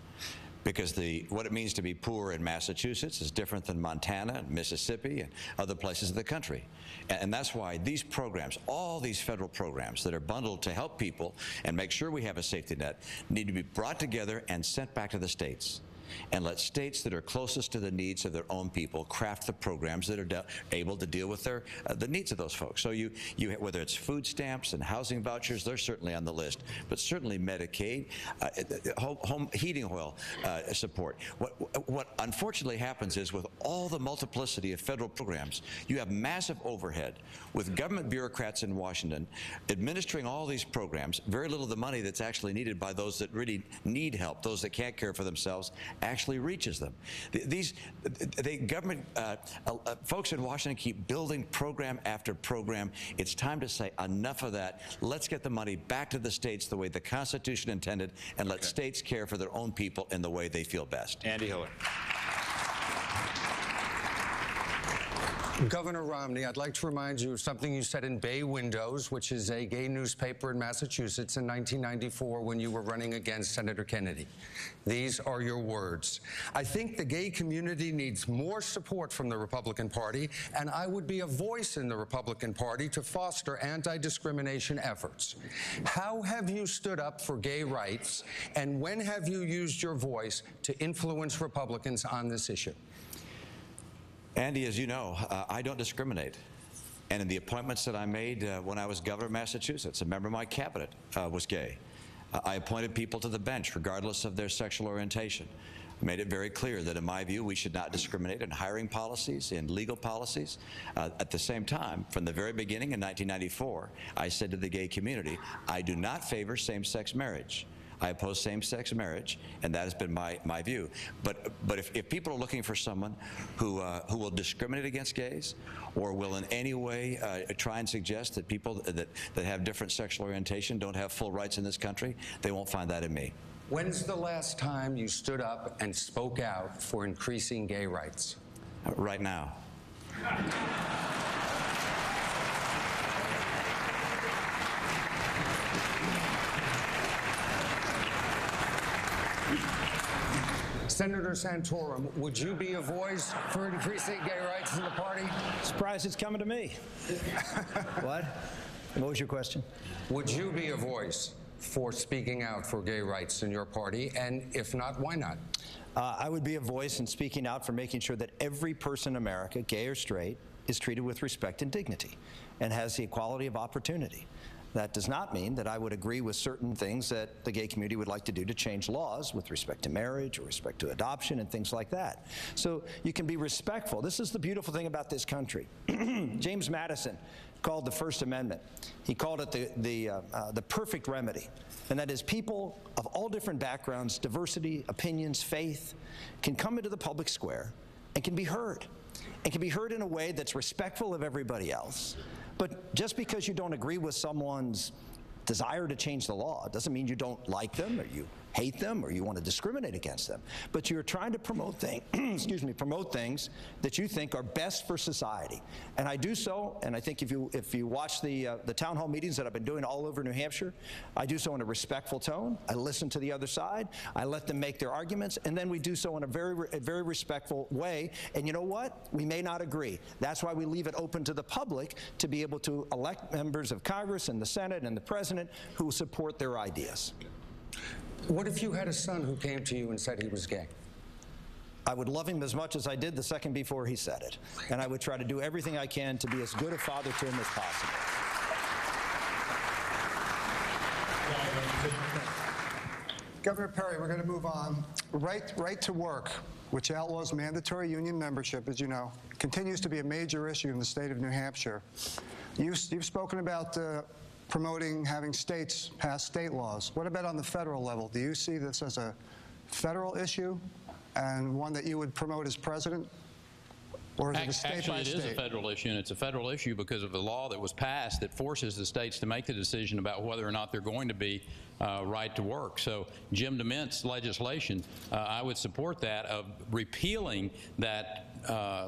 Because what it means to be poor in Massachusetts is different than Montana and Mississippi and other places of the country. And that's why these programs, all these federal programs that are bundled to help people and make sure we have a safety net, need to be brought together and sent back to the states. and let states that are closest to the needs of their own people craft the programs that are able to deal with the needs of those folks. So whether it's food stamps and housing vouchers, they're certainly on the list, but certainly Medicaid, home heating oil support. What unfortunately happens is with all the multiplicity of federal programs, you have massive overhead with government bureaucrats in Washington administering all these programs. Very little of the money that's actually needed by those that really need help, those that can't care for themselves, actually reaches them. The government folks in Washington keep building program after program. It's time to say enough of that. Let's get the money back to the states the way the Constitution intended, and let states care for their own people in the way they feel best. Andy Hiller. Governor Romney, I'd like to remind you of something you said in Bay Windows, which is a gay newspaper in Massachusetts, in 1994 when you were running against Senator Kennedy. These are your words. I think the gay community needs more support from the Republican Party, and I would be a voice in the Republican Party to foster anti-discrimination efforts. How have you stood up for gay rights, and when have you used your voice to influence Republicans on this issue? Andy, as you know, I don't discriminate. And in the appointments that I made when I was governor of Massachusetts, a member of my cabinet was gay. I appointed people to the bench regardless of their sexual orientation. I made it very clear that in my view we should not discriminate in hiring policies, in legal policies. At the same time, from the very beginning in 1994, I said to the gay community, I do not favor same-sex marriage. I oppose same-sex marriage, and that has been my view. But if people are looking for someone who will discriminate against gays, or will in any way try and suggest that people that have different sexual orientation don't have full rights in this country, they won't find that in me. When's the last time you stood up and spoke out for increasing gay rights? Right now. Senator Santorum, would you be a voice for increasing gay rights in the party? Surprised it's coming to me. What? What was your question? Would you be a voice for speaking out for gay rights in your party? And if not, why not? I would be a voice in speaking out for making sure that every person in America, gay or straight, is treated with respect and dignity and has the equality of opportunity. That does not mean that I would agree with certain things that the gay community would like to do to change laws with respect to marriage or respect to adoption and things like that. So you can be respectful. This is the beautiful thing about this country. James Madison called the First Amendment, he called it the perfect remedy. And that is people of all different backgrounds, diversity, opinions, faith, can come into the public square and can be heard. And can be heard in a way that's respectful of everybody else. But just because you don't agree with someone's desire to change the law doesn't mean you don't like them or you hate them or you want to discriminate against them. But you're trying to promote promote things that you think are best for society. And I do so, and I think if you watch the town hall meetings that I've been doing all over New Hampshire, I do so in a respectful tone. I listen to the other side. I let them make their arguments, and then we do so in a very respectful way. And you know what? We may not agree. That's why we leave it open to the public to be able to elect members of Congress and the Senate and the President who support their ideas. What if you had a son who came to you and said he was gay? I would love him as much as I did the second before he said it. And I would try to do everything I can to be as good a father to him as possible. Governor Perry, we're going to move on. Right to work, which outlaws mandatory union membership, as you know, continues to be a major issue in the state of New Hampshire. You've spoken about promoting having states pass state laws. What about on the federal level? Do you see this as a federal issue and one that you would promote as president? Or is it a state by state? Actually, it is a federal issue, and it's a federal issue because of the law that was passed that forces the states to make the decision about whether or not they're going to be right to work. So Jim DeMint's legislation, I would support that, of repealing that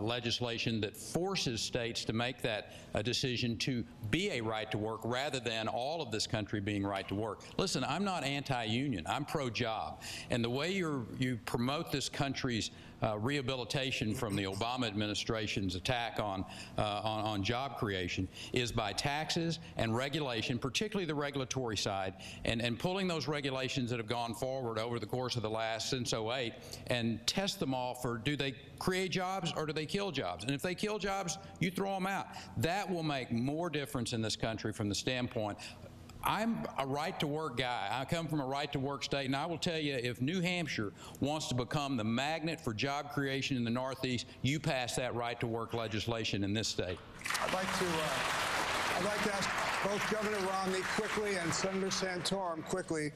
legislation that forces states to make that decision to be a right to work rather than all of this country being right to work. Listen, I'm not anti-union. I'm pro-job. And the way you promote this country's rehabilitation from the Obama administration's attack on job creation is by taxes and regulation, particularly the regulatory side, and pulling those regulations that have gone forward over the course of the last since 08 and test them all for, do they create jobs or do they kill jobs? And if they kill jobs, you throw them out. That will make more difference in this country from the standpoint. I'm a right-to-work guy. I come from a right-to-work state, and I will tell you, if New Hampshire wants to become the magnet for job creation in the Northeast, you pass that right-to-work legislation in this state. I'd like to ask both Governor Romney quickly and Senator Santorum quickly,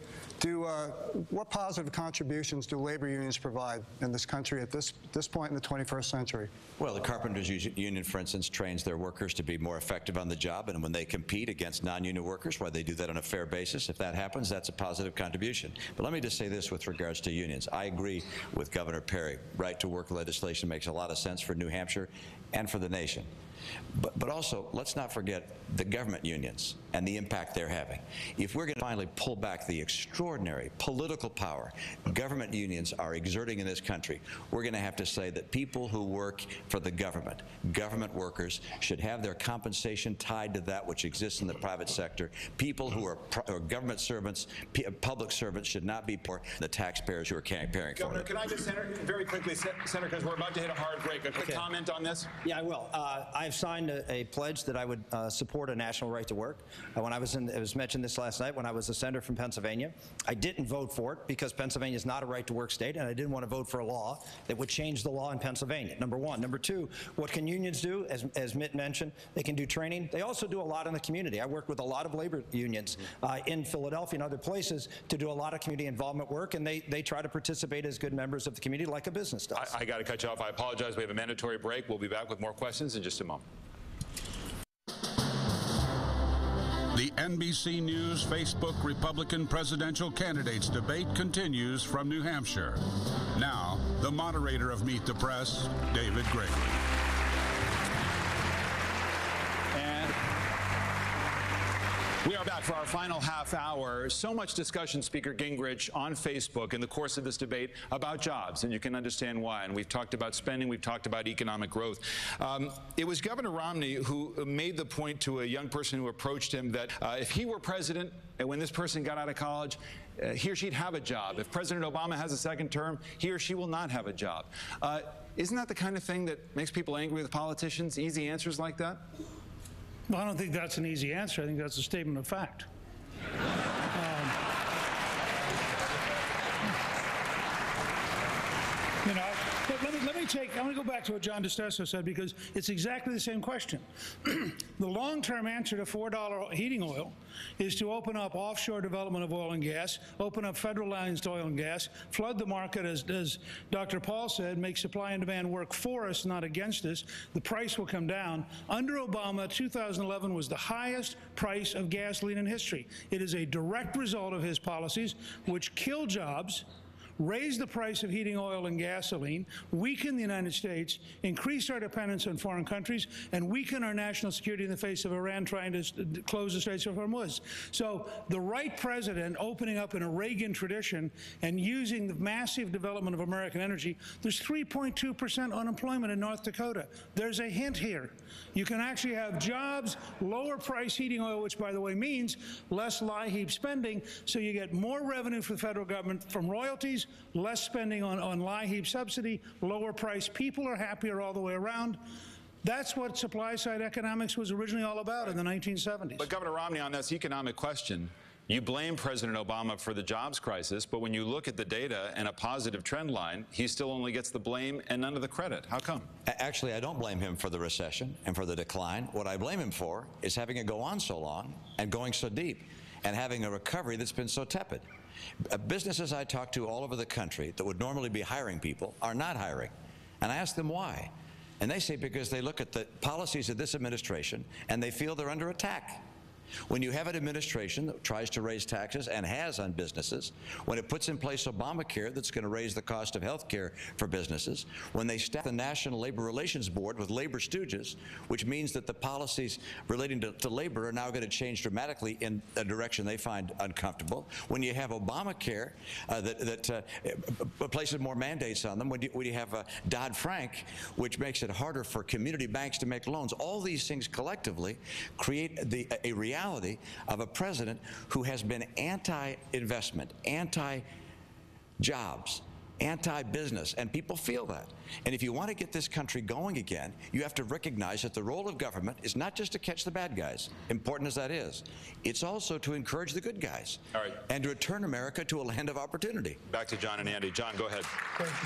what positive contributions do labor unions provide in this country at this point in the 21st century? Well, the Carpenters Union, for instance, trains their workers to be more effective on the job, and when they compete against non-union workers, why they do that on a fair basis, if that happens, that's a positive contribution. But let me just say this with regards to unions. I agree with Governor Perry. Right-to-work legislation makes a lot of sense for New Hampshire and for the nation. But also, let's not forget the government unions and the impact they're having. If we're going to finally pull back the extraordinary political power government unions are exerting in this country, we're going to have to say that people who work for the government workers, should have their compensation tied to that which exists in the private sector. People who are government servants, public servants, should not be poor. The taxpayers who are caring for them. Governor, can I just, very quickly, Senator, because we're about to hit a hard break, a quick comment on this? Yeah, I will. I've signed a pledge that I would support a national right to work. When I was it was mentioned this last night, when I was a senator from Pennsylvania, I didn't vote for it because Pennsylvania is not a right to work state, and I didn't want to vote for a law that would change the law in Pennsylvania, number one. Number two, what can unions do? As Mitt mentioned, they can do training. They also do a lot in the community. I work with a lot of labor unions in Philadelphia and other places to do a lot of community involvement work, and they try to participate as good members of the community like a business does. I got to cut you off. I apologize. We have a mandatory break. We'll be back with more questions in just a moment. The NBC News Facebook Republican presidential candidates debate continues from New Hampshire. Now, the moderator of Meet the Press, David Gregory. We are back for our final half hour. So much discussion, Speaker Gingrich, on Facebook in the course of this debate about jobs, and you can understand why. And we've talked about spending, we've talked about economic growth. It was Governor Romney who made the point to a young person who approached him that if he were president, and when this person got out of college, he or she'd have a job. If President Obama has a second term, he or she will not have a job. Isn't that the kind of thing that makes people angry with politicians? Easy answers like that? Well, I don't think that's an easy answer. I think that's a statement of fact. You know, let me take, I want to go back to what John DeStesso said, because it's exactly the same question. The long-term answer to $4 heating oil is to open up offshore development of oil and gas, open up federal lands to oil and gas, flood the market, as Dr. Paul said, make supply and demand work for us, not against us. The price will come down. Under Obama, 2011 was the highest price of gasoline in history. It is a direct result of his policies, which kill jobs, raise the price of heating oil and gasoline, weaken the United States, increase our dependence on foreign countries, and weaken our national security in the face of Iran trying to close the Straits of Hormuz. So the right president opening up in a Reagan tradition and using the massive development of American energy, there's 3.2% unemployment in North Dakota. There's a hint here. You can actually have jobs, lower price heating oil, which, by the way, means less lie-heap spending, so you get more revenue for the federal government from royalties, less spending on lie-heap subsidy, lower price. People are happier all the way around. That's what supply-side economics was originally all about in the 1970s. But Governor Romney, on this economic question, you blame President Obama for the jobs crisis, but when you look at the data and a positive trend line, he still only gets the blame and none of the credit. How come? Actually, I don't blame him for the recession and for the decline. What I blame him for is having it go on so long and going so deep and having a recovery that's been so tepid. Businesses I talk to all over the country that would normally be hiring people are not hiring. And I ask them why. And they say because they look at the policies of this administration and they feel they're under attack. When you have an administration that tries to raise taxes and has on businesses, when it puts in place Obamacare that's going to raise the cost of health care for businesses, when they staff the National Labor Relations Board with labor stooges, which means that the policies relating to labor are now going to change dramatically in a direction they find uncomfortable, when you have Obamacare that places more mandates on them, when you have Dodd-Frank, which makes it harder for community banks to make loans, all these things collectively create a reality of a president who has been anti-investment, anti-jobs, anti-business, and people feel that. And if you want to get this country going again, you have to recognize that the role of government is not just to catch the bad guys, important as that is. It's also to encourage the good guys. All right. And to return America to a land of opportunity. Back to John and Andy. John, go ahead.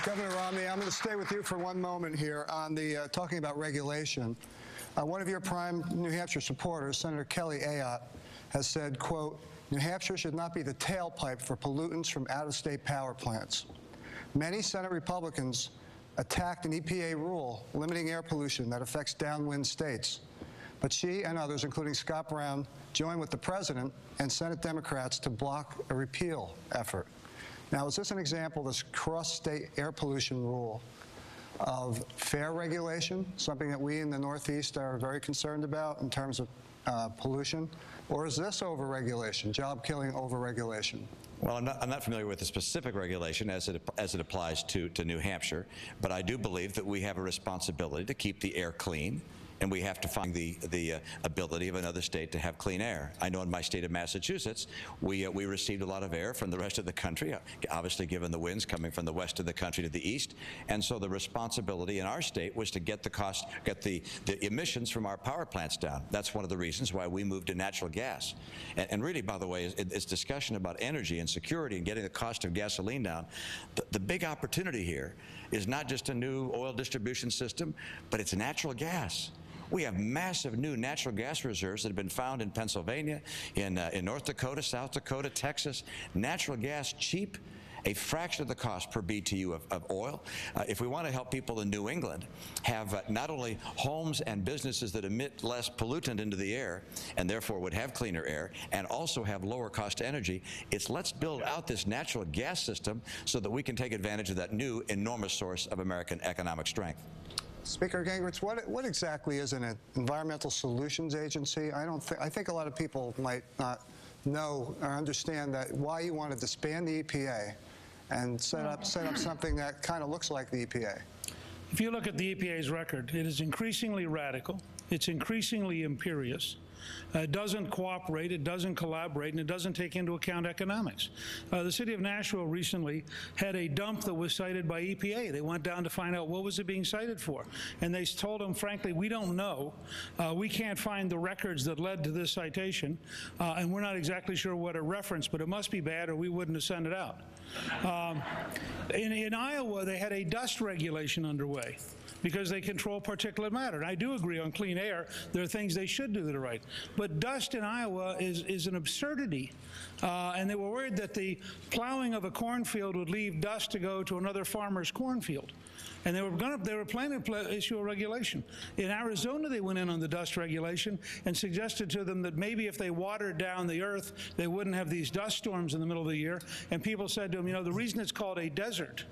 Governor Romney, I'm going to stay with you for one moment here on the talking about regulation. One of your prime New Hampshire supporters, Senator Kelly Ayotte, has said, quote, New Hampshire should not be the tailpipe for pollutants from out-of-state power plants. Many Senate Republicans attacked an EPA rule limiting air pollution that affects downwind states. But she and others, including Scott Brown, joined with the president and Senate Democrats to block a repeal effort. Now, is this an example, this cross-state air pollution rule, of fair regulation, something that we in the Northeast are very concerned about in terms of pollution? Or is this overregulation, job-killing overregulation? Well, I'm not familiar with the specific regulation as it applies to New Hampshire, but I do believe that we have a responsibility to keep the air clean, and we have to find the ability of another state to have clean air. I know in my state of Massachusetts, we received a lot of air from the rest of the country, obviously given the winds coming from the west of the country to the east, and so the responsibility in our state was to get the emissions from our power plants down. That's one of the reasons why we moved to natural gas. And really, by the way, it's discussion about energy and security and getting the cost of gasoline down. The big opportunity here is not just a new oil distribution system, but it's natural gas. We have massive new natural gas reserves that have been found in Pennsylvania, in North Dakota, South Dakota, Texas. Natural gas, cheap, a fraction of the cost per BTU of oil. If we want to help people in New England have not only homes and businesses that emit less pollutant into the air and therefore would have cleaner air and also have lower cost energy, it's let's build out this natural gas system so that we can take advantage of that new enormous source of American economic strength. Speaker Gingrich, what exactly is an environmental solutions agency? I think a lot of people might not know or understand that why you want to disband the EPA and set up something that kind of looks like the EPA. If you look at the EPA's record, it is increasingly radical, it's increasingly imperious. It doesn't cooperate, it doesn't collaborate, and it doesn't take into account economics. The city of Nashville recently had a dump that was cited by EPA. They went down to find out what was it being cited for. And they told them, frankly, we don't know. We can't find the records that led to this citation, and we're not exactly sure what it referenced, but it must be bad or we wouldn't have sent it out. In Iowa, they had a dust regulation underway because they control particulate matter. And I do agree on clean air. There are things they should do that are right. But dust in Iowa is an absurdity. And they were worried that the plowing of a cornfield would leave dust to go to another farmer's cornfield. And they were planning to issue a regulation. In Arizona, they went in on the dust regulation and suggested to them that maybe if they watered down the earth, they wouldn't have these dust storms in the middle of the year. And people said to them, you know, the reason it's called a desert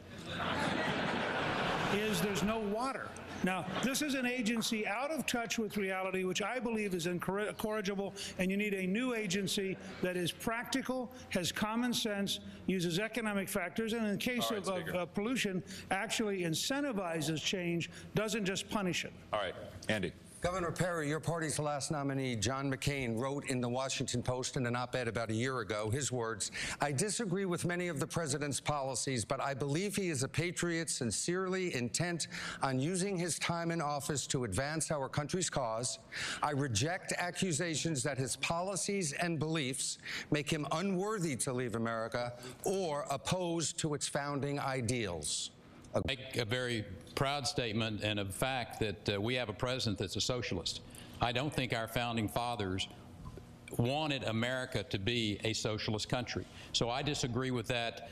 is there's no water. Now, this is an agency out of touch with reality, which I believe is incorrigible, and you need a new agency that is practical, has common sense, uses economic factors, and in the case of pollution, actually incentivizes change, doesn't just punish it. All right, Andy. Governor Perry, your party's last nominee, John McCain, wrote in the Washington Post in an op-ed about a year ago, his words, I disagree with many of the president's policies, but I believe he is a patriot sincerely intent on using his time in office to advance our country's cause. I reject accusations that his policies and beliefs make him unworthy to leave America or opposed to its founding ideals. Make a very proud statement and a fact that we have a president that's a socialist. I don't think our founding fathers wanted America to be a socialist country. So I disagree with that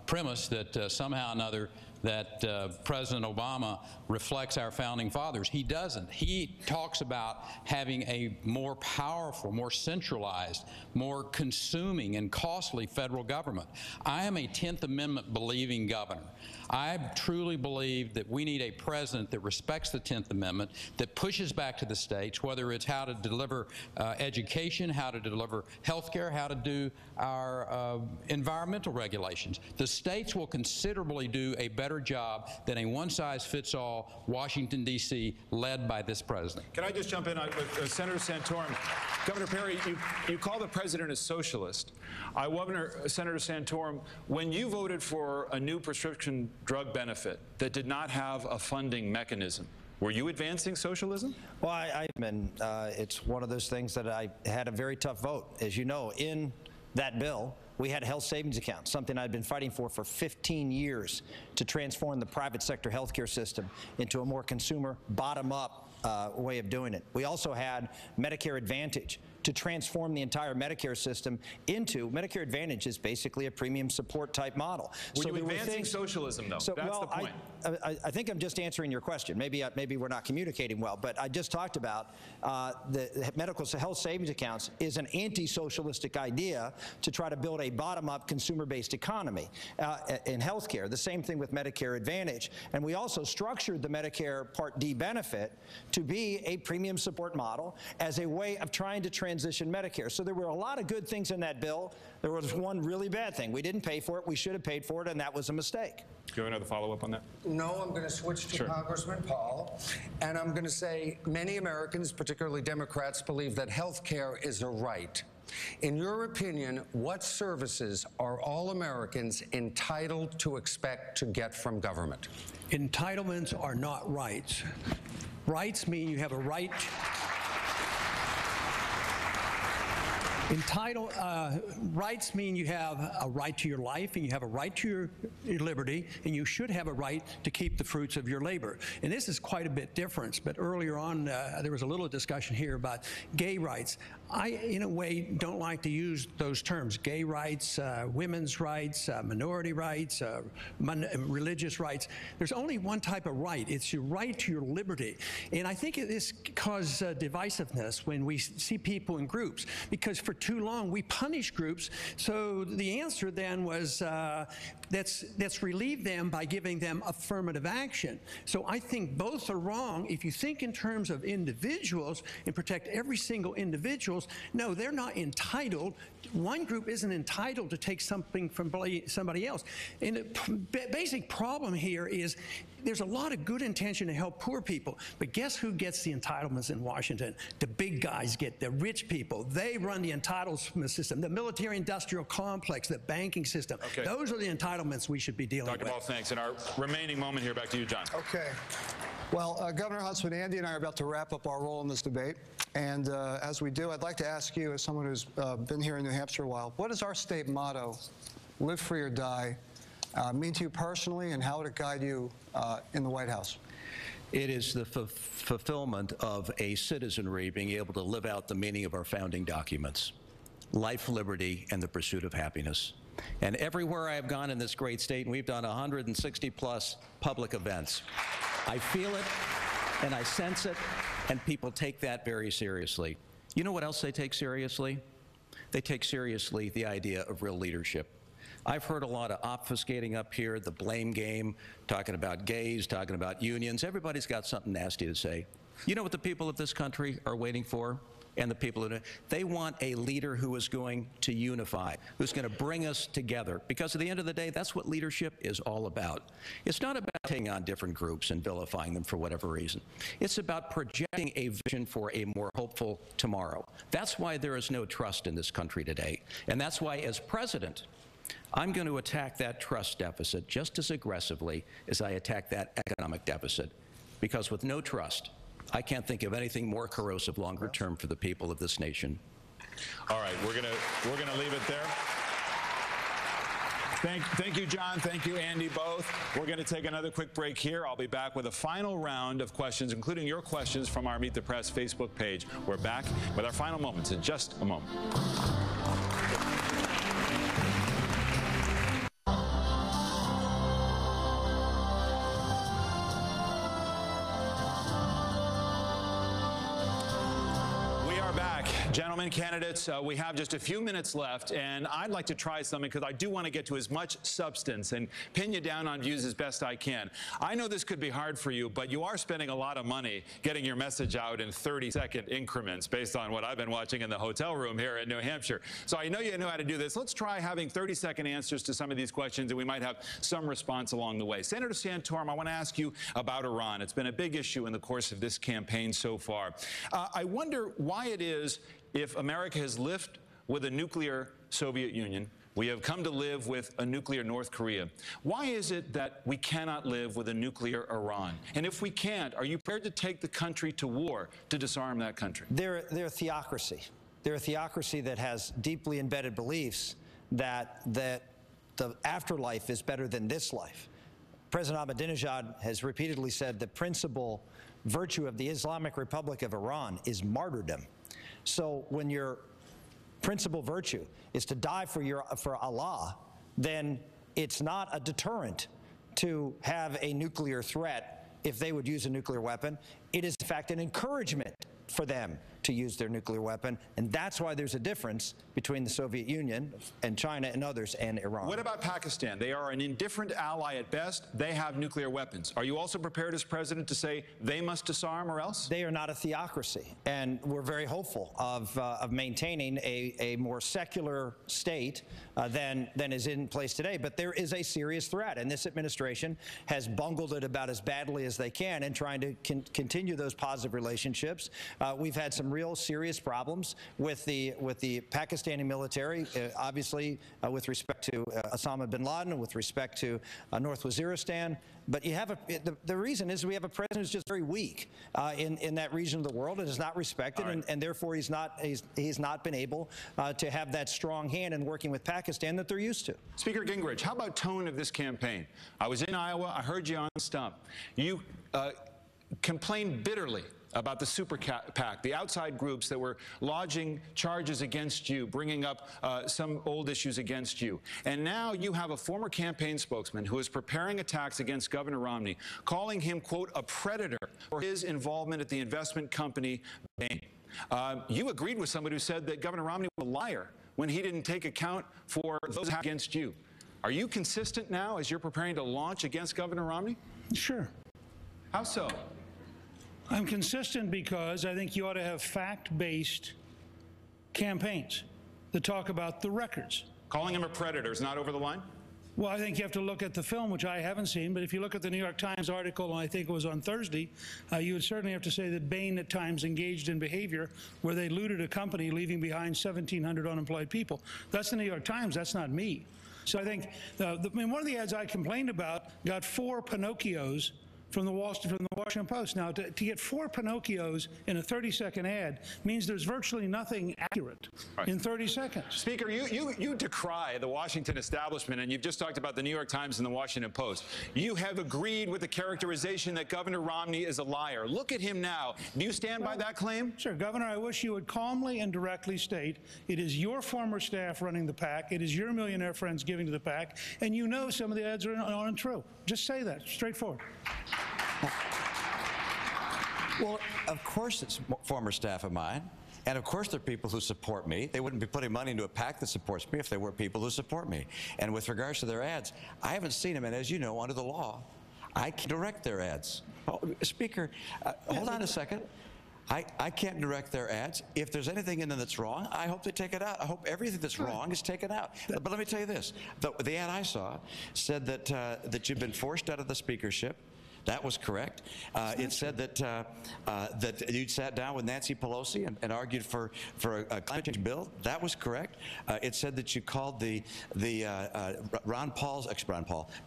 premise that somehow or another that President Obama reflects our founding fathers. He doesn't. He talks about having a more powerful, more centralized, more consuming and costly federal government. I am a 10th Amendment believing governor. I truly believe that we need a president that respects the 10th Amendment, that pushes back to the states, whether it's how to deliver education, how to deliver health care, how to do our environmental regulations. The states will considerably do a better job than a one-size-fits-all Washington, D.C. led by this president. Can I just jump in with Senator Santorum? Governor Perry, you call the president a socialist. Senator Santorum, when you voted for a new prescription drug benefit that did not have a funding mechanism, were you advancing socialism? Well, it's one of those things that I had a very tough vote. As you know, in that bill, we had health savings accounts, something I'd been fighting for 15 years to transform the private sector healthcare system into a more consumer, bottom-up way of doing it. We also had Medicare Advantage to transform the entire Medicare system into Medicare Advantage is basically a premium support type model. Were you advancing socialism, though? So, that's the point. I think I'm just answering your question. Maybe we're not communicating well, but I just talked about the medical health savings accounts is an anti-socialistic idea to try to build a bottom-up consumer-based economy in healthcare. The same thing with Medicare Advantage. And we also structured the Medicare Part D benefit to be a premium support model as a way of trying to transition Medicare. So there were a lot of good things in that bill. There was one really bad thing. We didn't pay for it. We should have paid for it, and that was a mistake. Do you have another follow-up on that? No, I'm going to switch to Congressman Paul, and I'm going to say many Americans, particularly Democrats, believe that health care is a right. In your opinion, what services are all Americans entitled to expect to get from government? Entitlements are not rights. Rights mean you have a right. Rights mean you have a right to your life, and you have a right to your liberty, and you should have a right to keep the fruits of your labor. And this is quite a bit different, but earlier on there was a little discussion here about gay rights. I, in a way, don't like to use those terms, gay rights, women's rights, minority rights, religious rights. There's only one type of right. It's your right to your liberty. And I think this causes divisiveness when we see people in groups, because for too long we punish groups. So the answer then was let's relieve them by giving them affirmative action. So I think both are wrong. If you think in terms of individuals and protect every single individual, no, they're not entitled. One group isn't entitled to take something from somebody else. And the basic problem here is there's a lot of good intention to help poor people, but guess who gets the entitlements in Washington? The big guys get the rich people. They run the entitlement system, the military-industrial complex, the banking system. Okay. Those are the entitlements we should be dealing with. Dr. Ball, thanks. In our remaining moment here, back to you, John. Okay. Well, Governor Huntsman, Andy and I are about to wrap up our role in this debate. And as we do, I'd like to ask you, as someone who's been here in New Hampshire a while, what is our state motto, live free or die, mean to you personally, and how would it guide you in the White House? It is the fulfillment of a citizenry being able to live out the meaning of our founding documents: life, liberty, and the pursuit of happiness. And everywhere I have gone in this great state, and we've done 160+ public events, I feel it and I sense it, and people take that very seriously. You know what else they take seriously? They take seriously the idea of real leadership. I've heard a lot of obfuscating up here, the blame game, talking about gays, talking about unions. Everybody's got something nasty to say. You know what the people of this country are waiting for? And the people that they want a leader who is going to unify, who's going to bring us together. Because at the end of the day, that's what leadership is all about. It's not about taking on different groups and vilifying them for whatever reason. It's about projecting a vision for a more hopeful tomorrow. That's why there is no trust in this country today. And that's why, as president, I'm going to attack that trust deficit just as aggressively as I attack that economic deficit. Because with no trust, I can't think of anything more corrosive longer term for the people of this nation. All right, we're gonna leave it there. Thank you, John. Thank you, Andy, both. We're going to take another quick break here. I'll be back with a final round of questions, including your questions from our Meet the Press Facebook page. We're back with our final moments in just a moment. back. Gentlemen, candidates, we have just a few minutes left, and I'd like to try something because I do want to get to as much substance and pin you down on views as best I can. I know this could be hard for you, but you are spending a lot of money getting your message out in 30-second increments based on what I've been watching in the hotel room here in New Hampshire. So I know you know how to do this. Let's try having 30-second answers to some of these questions, and we might have some response along the way. Senator Santorum, I want to ask you about Iran. It's been a big issue in the course of this campaign so far. I wonder why it is, if America has lived with a nuclear Soviet Union, we have come to live with a nuclear North Korea. Why is it that we cannot live with a nuclear Iran? And if we can't, are you prepared to take the country to war to disarm that country? They're a theocracy. They're a theocracy that has deeply embedded beliefs that the afterlife is better than this life. President Ahmadinejad has repeatedly said the principal virtue of the Islamic Republic of Iran is martyrdom. So when your principal virtue is to die for Allah, then it's not a deterrent to have a nuclear threat if they would use a nuclear weapon. It is, in fact, an encouragement for them to use their nuclear weapon, and that's why there's a difference between the Soviet Union and China and others and Iran. What about Pakistan? They are an indifferent ally at best. They have nuclear weapons. Are you also prepared as president to say they must disarm or else? They are not a theocracy, and we're very hopeful of maintaining a more secular state than is in place today. But there is a serious threat, and this administration has bungled it about as badly as they can in trying to continue those positive relationships. We've had some real serious problems with the Pakistani military, obviously with respect to Osama bin Laden, with respect to North Waziristan. But you have the reason is we have a president who's just very weak in that region of the world and is not respected, right. and therefore he's not been able to have that strong hand in working with Pakistan that they're used to. Speaker Gingrich, how about tone of this campaign? I was in Iowa. I heard you on the stump. You complained bitterly about the super PAC, the outside groups that were lodging charges against you, bringing up some old issues against you. And now you have a former campaign spokesman who is preparing attacks against Governor Romney, calling him, quote, a predator for his involvement at the investment company Bain. You agreed with somebody who said that Governor Romney was a liar when he didn't take account for those against you. Are you consistent now as you're preparing to launch against Governor Romney? Sure. How so? I'm consistent because I think you ought to have fact-based campaigns that talk about the records. Calling him a predator is not over the line? Well, I think you have to look at the film, which I haven't seen, but if you look at the New York Times article, and I think it was on Thursday, you would certainly have to say that Bain at times engaged in behavior where they looted a company, leaving behind 1,700 unemployed people. That's the New York Times. That's not me. So I think one of the ads I complained about got 4 Pinocchios from the Washington Post. Now, to get 4 Pinocchios in a 30-second ad means there's virtually nothing accurate in 30 seconds. Speaker, you decry the Washington establishment, and you've just talked about the New York Times and the Washington Post. You have agreed with the characterization that Governor Romney is a liar. Look at him now. Do you stand by that claim? Sure, Governor, I wish you would calmly and directly state it is your former staff running the PAC, it is your millionaire friends giving to the PAC, and you know some of the ads are untrue. Just say that, straightforward. Well, of course it's former staff of mine. And of course there are people who support me. They wouldn't be putting money into a PAC that supports me if there were people who support me. And with regards to their ads, I haven't seen them. And as you know, under the law, I can direct their ads. Oh, Speaker, hold on a second. I can't direct their ads. If there's anything in them that's wrong, I hope they take it out. I hope everything that's wrong is taken out. But let me tell you this. The ad I saw said that you've been forced out of the speakership. That was correct. It said that you'd sat down with Nancy Pelosi and argued for a climate change bill. That was correct. It said that you called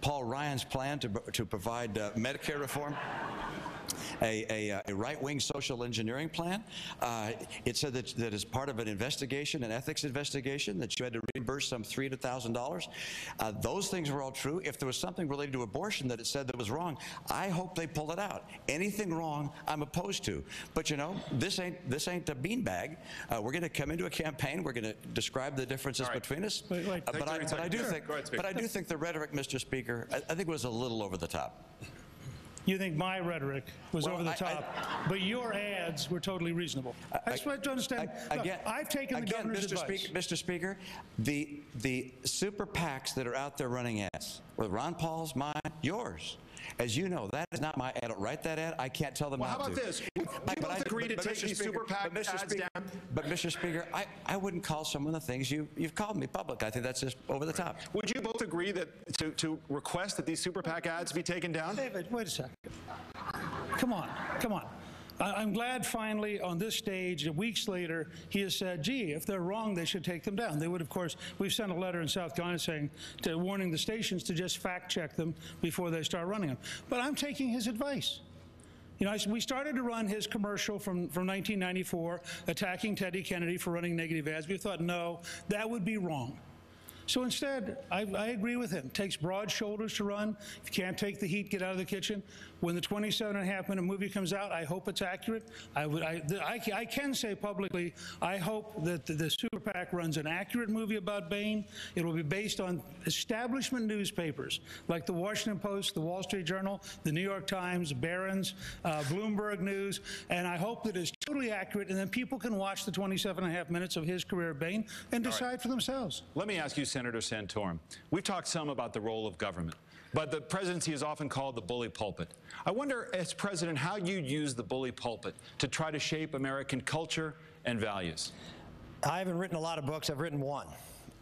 Paul Ryan's plan to provide Medicare reform a right-wing social engineering plan. It said that as part of an investigation, an ethics investigation, that you had to reimburse some $300,000. Those things were all true. If there was something related to abortion that it said that was wrong, I hope they pull it out. Anything wrong, I'm opposed to. But you know, this ain't a beanbag. We're going to come into a campaign. We're going to describe the differences between us. But I do think the rhetoric, Mr. Speaker, I think was a little over the top. You think my rhetoric was over the top, but your ads were totally reasonable. I just want to understand. Look, I've taken the governor's advice. Mr. Speaker, the super PACs that are out there running ads, with Ron Paul's, mine, yours. As you know, that is not my ad. I don't write that ad. I can't tell them not to. Well, how about this? You both agree to take these super PAC ads down? But, Mr. Speaker, I wouldn't call some of the things you've called me public. I think that's just over the top. Would you both agree that to request that these super PAC ads be taken down? David, wait a second. Come on, come on. I'm glad finally on this stage, weeks later, he has said, gee, if they're wrong, they should take them down. They would, of course, we've sent a letter in South Carolina saying, warning the stations to just fact check them before they start running them. But I'm taking his advice. You know, we started to run his commercial from 1994, attacking Teddy Kennedy for running negative ads. We thought, no, that would be wrong. So instead, I agree with him. It takes broad shoulders to run. If you can't take the heat, get out of the kitchen. When the 27.5-minute movie comes out, I hope it's accurate. I can say publicly, I hope that the super PAC runs an accurate movie about Bain. It will be based on establishment newspapers like the Washington Post, the Wall Street Journal, the New York Times, Barron's, Bloomberg News, and I hope that it's totally accurate, and then people can watch the 27.5 minutes of his career at Bain and decide for themselves. Let me ask you, Senator Santorum. We've talked some about the role of government, but the presidency is often called the bully pulpit. I wonder, as president, how you'd use the bully pulpit to try to shape American culture and values. I haven't written a lot of books. I've written one,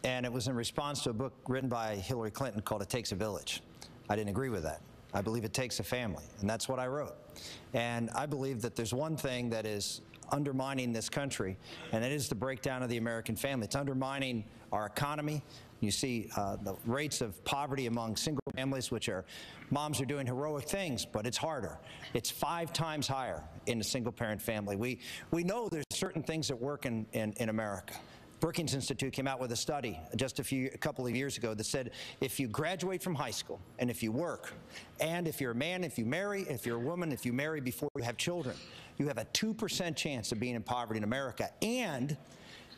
and it was in response to a book written by Hillary Clinton called It Takes a Village. I didn't agree with that. I believe it takes a family, and that's what I wrote. And I believe that there's one thing that is undermining this country, and it is the breakdown of the American family. It's undermining our economy. You see the rates of poverty among single families, which are, moms are doing heroic things, but it's harder. It's 5 times higher in a single-parent family. We know there's certain things that work in America. Brookings Institute came out with a study just a couple of years ago that said if you graduate from high school and if you work, and if you're a man, if you marry, if you're a woman, if you marry before you have children, you have a 2% chance of being in poverty in America. And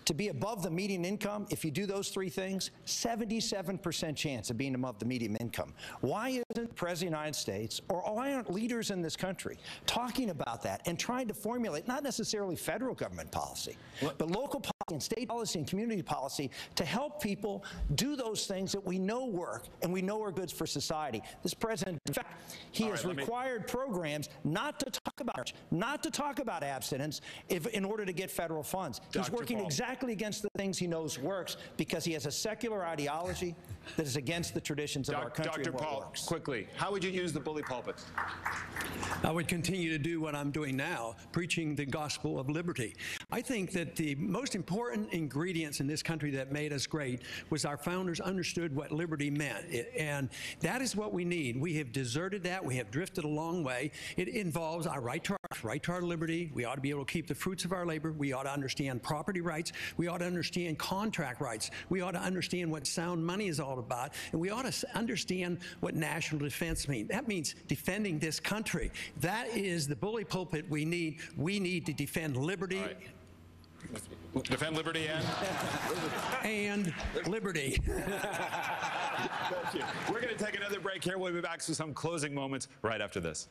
to be above the median income, if you do those 3 things, 77% chance of being above the median income. Why isn't the President of the United States, or why aren't leaders in this country talking about that and trying to formulate not necessarily federal government policy, but local policy and state policy and community policy to help people do those things that we know work and we know are good for society? This president, in fact, he has required programs not to talk about abstinence in order to get federal funds. He's working exactly against the things he knows works because he has a secular ideology that is against the traditions of our country. Dr. Paul, quickly, how would you use the bully pulpit? I would continue to do what I'm doing now, preaching the gospel of liberty. I think that the most important ingredients in this country that made us great was our founders understood what liberty meant, and that is what we need. We have deserted that. We have drifted a long way. It involves our right to our liberty. We ought to be able to keep the fruits of our labor. We ought to understand property rights. We ought to understand contract rights. We ought to understand what sound money is all about, and we ought to understand what national defense means. That means defending this country. That is the bully pulpit we need. We need to defend liberty. Defend liberty and liberty. Thank you. We're going to take another break here. We'll be back to some closing moments right after this.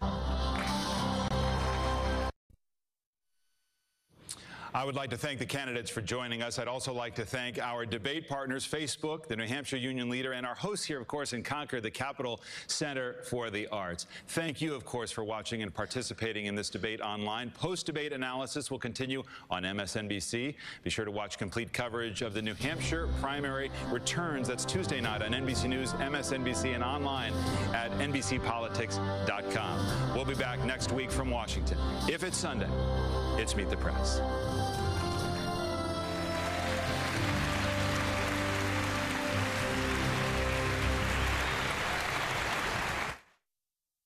I would like to thank the candidates for joining us. I'd also like to thank our debate partners, Facebook, the New Hampshire Union Leader, and our hosts here, of course, in Concord, the Capitol Center for the Arts. Thank you, of course, for watching and participating in this debate online. Post-debate analysis will continue on MSNBC. Be sure to watch complete coverage of the New Hampshire primary returns. That's Tuesday night on NBC News, MSNBC, and online at NBCpolitics.com. We'll be back next week from Washington. If it's Sunday, it's Meet the Press.